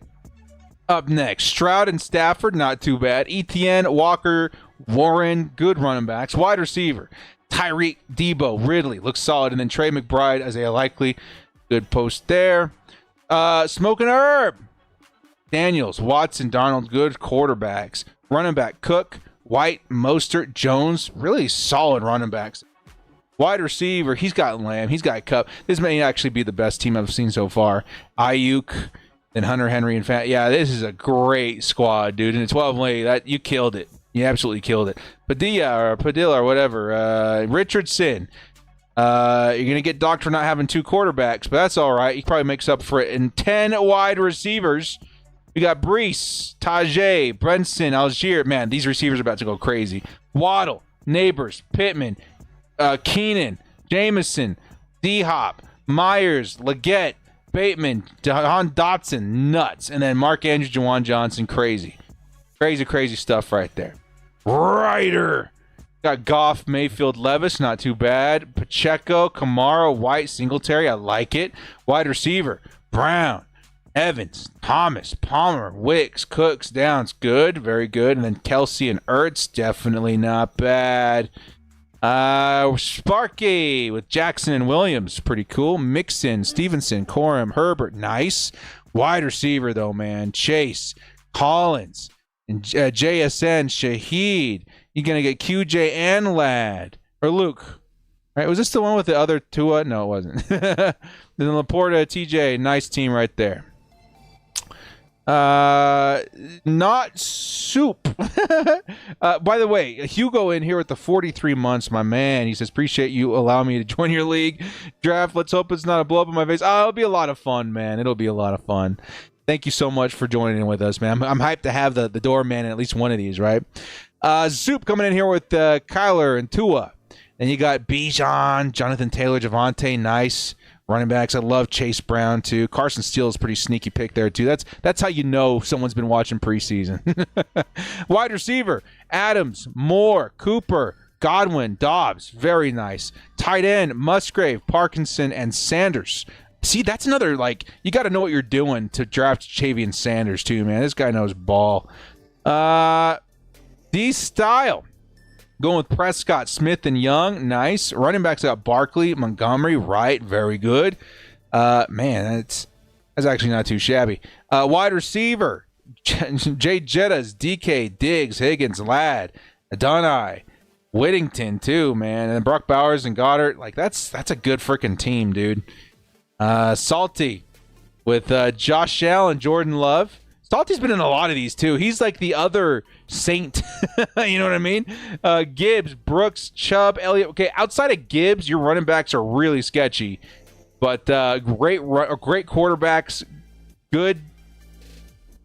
Up next, Stroud and Stafford, not too bad. Etienne, Walker, Warren, good running backs. Wide receiver, Tyreek, Debo, Ridley, looks solid. And then Trey McBride as a likely good post there. Smoking Herb, Daniels, Watson, Darnold, good quarterbacks. Running back, Cook, White, Mostert, Jones, really solid running backs. Wide receiver, he's got Lamb, he's got Cup. This may actually be the best team I've seen so far. Ayuk, then Hunter Henry and yeah, this is a great squad, dude. And it's 12 late. That you killed it. You absolutely killed it. Padilla or whatever. Richardson. You're gonna get docked for not having 2 quarterbacks, but that's all right. He probably makes up for it. And 10 wide receivers. We got Brees, Tajay, Brenson, Algier. Man, these receivers are about to go crazy. Waddle, Neighbors, Pittman, Keenan, Jameson, D-Hop, Myers, Leggett, Bateman, Jahan Dotson, nuts. And then Mark Andrews, Juwan Johnson, crazy. Crazy stuff right there. Ryder. Got Goff, Mayfield, Levis, not too bad. Pacheco, Kamara, White, Singletary, I like it. Wide receiver, Brown, Evans, Thomas, Palmer, Wicks, Cooks, Downs, good, very good. And then Kelsey and Ertz, definitely not bad. Sparky with Jackson and Williams, pretty cool. Mixon, Stevenson, Corum, Herbert, nice. Wide receiver though, man. Chase, Collins, and JSN, Shaheed. You're gonna get QJ and Ladd or Luke. Right? Was this the one with the other Tua? No, it wasn't. Then Laporta, TJ, nice team right there. Not soup. By the way, Hugo in here with the 43 months, my man. He says, appreciate you allowing me to join your league draft. Let's hope it's not a blow up in my face. Oh, it'll be a lot of fun, man. It'll be a lot of fun. Thank you so much for joining in with us, man. I'm hyped to have the doorman in at least one of these, right? Soup coming in here with Kyler and Tua. Then you got Bijan, Jonathan Taylor, Javonte, nice. Running backs, I love Chase Brown too. Carson Steele is a pretty sneaky pick there too. That's how you know someone's been watching preseason. Wide receiver, Adams, Moore, Cooper, Godwin, Dobbs, very nice. Tight end, Musgrave, Parkinson, and Sanders. See, that's another, you got to know what you're doing to draft Chavian Sanders too, man. This guy knows ball. D-Style. Going with Prescott, Smith, and Young. Nice. Running backs got Barkley, Montgomery, Wright. Very good. Man, that's actually not too shabby. Wide receiver, Jay Jettas, DK, Diggs, Higgins, Ladd, Adonai, Whittington too, man. And then Brock Bowers and Goddard. That's a good freaking team, dude. Salty with Josh Allen, Jordan Love. Salty's been in a lot of these too. He's like the other Saint. You know what I mean? Gibbs, Brooks, Chubb, Elliott. Okay, outside of Gibbs, your running backs are really sketchy. But great quarterbacks. Good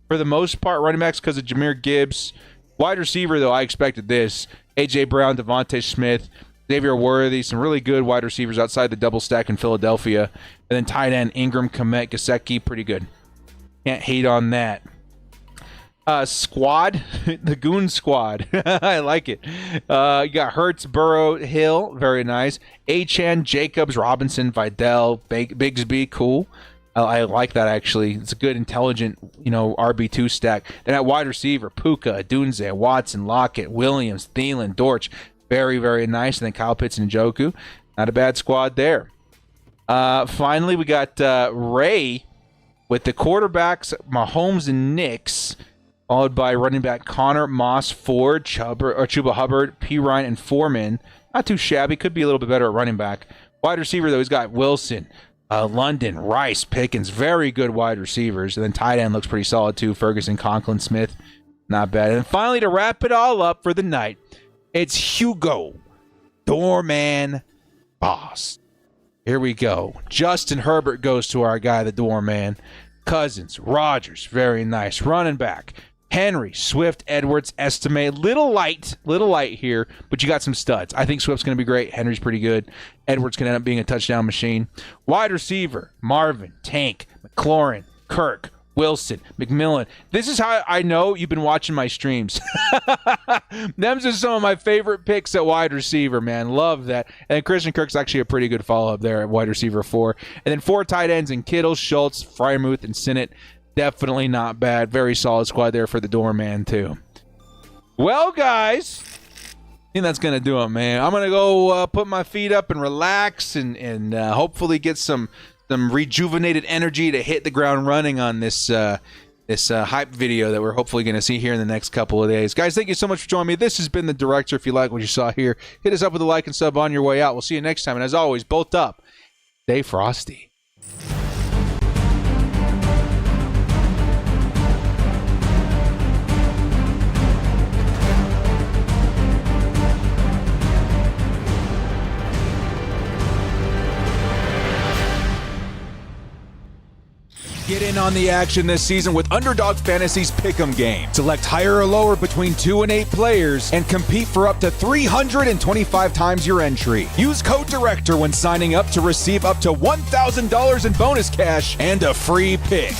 for the most part running backs because of Jahmyr Gibbs. Wide receiver, though, I expected this. A.J. Brown, Devontae Smith, Xavier Worthy. Some really good wide receivers outside the double stack in Philadelphia. And then tight end, Ingram, Kmet, Gesicki. Pretty good. Can't hate on that. Squad, the Goon Squad. I like it. You got Hurts, Burrow, Hill, very nice. Achane, Jacobs, Robinson, Vidal, Bigsby, cool. I like that actually. It's a good, intelligent, RB2 stack. Then at wide receiver, Puka, Adunze, Watson, Lockett, Williams, Thielen, Dortch, very, very nice. And then Kyle Pitts and Njoku. Not a bad squad there. Finally, we got Ray with the quarterbacks, Mahomes and Knicks. Followed by running back Connor, Moss, Ford, Chuba Hubbard, P. Ryan, and Foreman. Not too shabby. Could be a little bit better at running back. Wide receiver, though, he's got Wilson, London, Rice, Pickens. Very good wide receivers. And then tight end looks pretty solid, too. Ferguson, Conklin, Smith. Not bad. And finally, to wrap it all up for the night, it's Hugo, Doorman, Boss. Here we go. Justin Herbert goes to our guy, the Doorman. Cousins, Rodgers, very nice. Running back. Henry, Swift, Edwards, Estimate. Little light here, but you got some studs. I think Swift's going to be great. Henry's pretty good. Edwards can end up being a touchdown machine. Wide receiver, Marvin, Tank, McLaurin, Kirk, Wilson, McMillan. This is how I know you've been watching my streams. Them's are some of my favorite picks at wide receiver, man. Love that. And Christian Kirk's actually a pretty good follow-up there at wide receiver 4. And then 4 tight ends in Kittle, Schultz, Freiermuth, and Sinnott. Definitely not bad. Very solid squad there for the Doorman, too. Well, guys, I think that's going to do it, man. I'm going to go put my feet up and relax and hopefully get some rejuvenated energy to hit the ground running on this hype video that we're hopefully going to see here in the next couple of days. Guys, thank you so much for joining me. This has been The Director. If you like what you saw here, hit us up with a like and sub on your way out. We'll see you next time. And as always, bolt up. Stay frosty. Get in on the action this season with Underdog Fantasy's Pick'em game. Select higher or lower between 2 and 8 players and compete for up to 325 times your entry. Use code DIRECTOR when signing up to receive up to $1,000 in bonus cash and a free pick.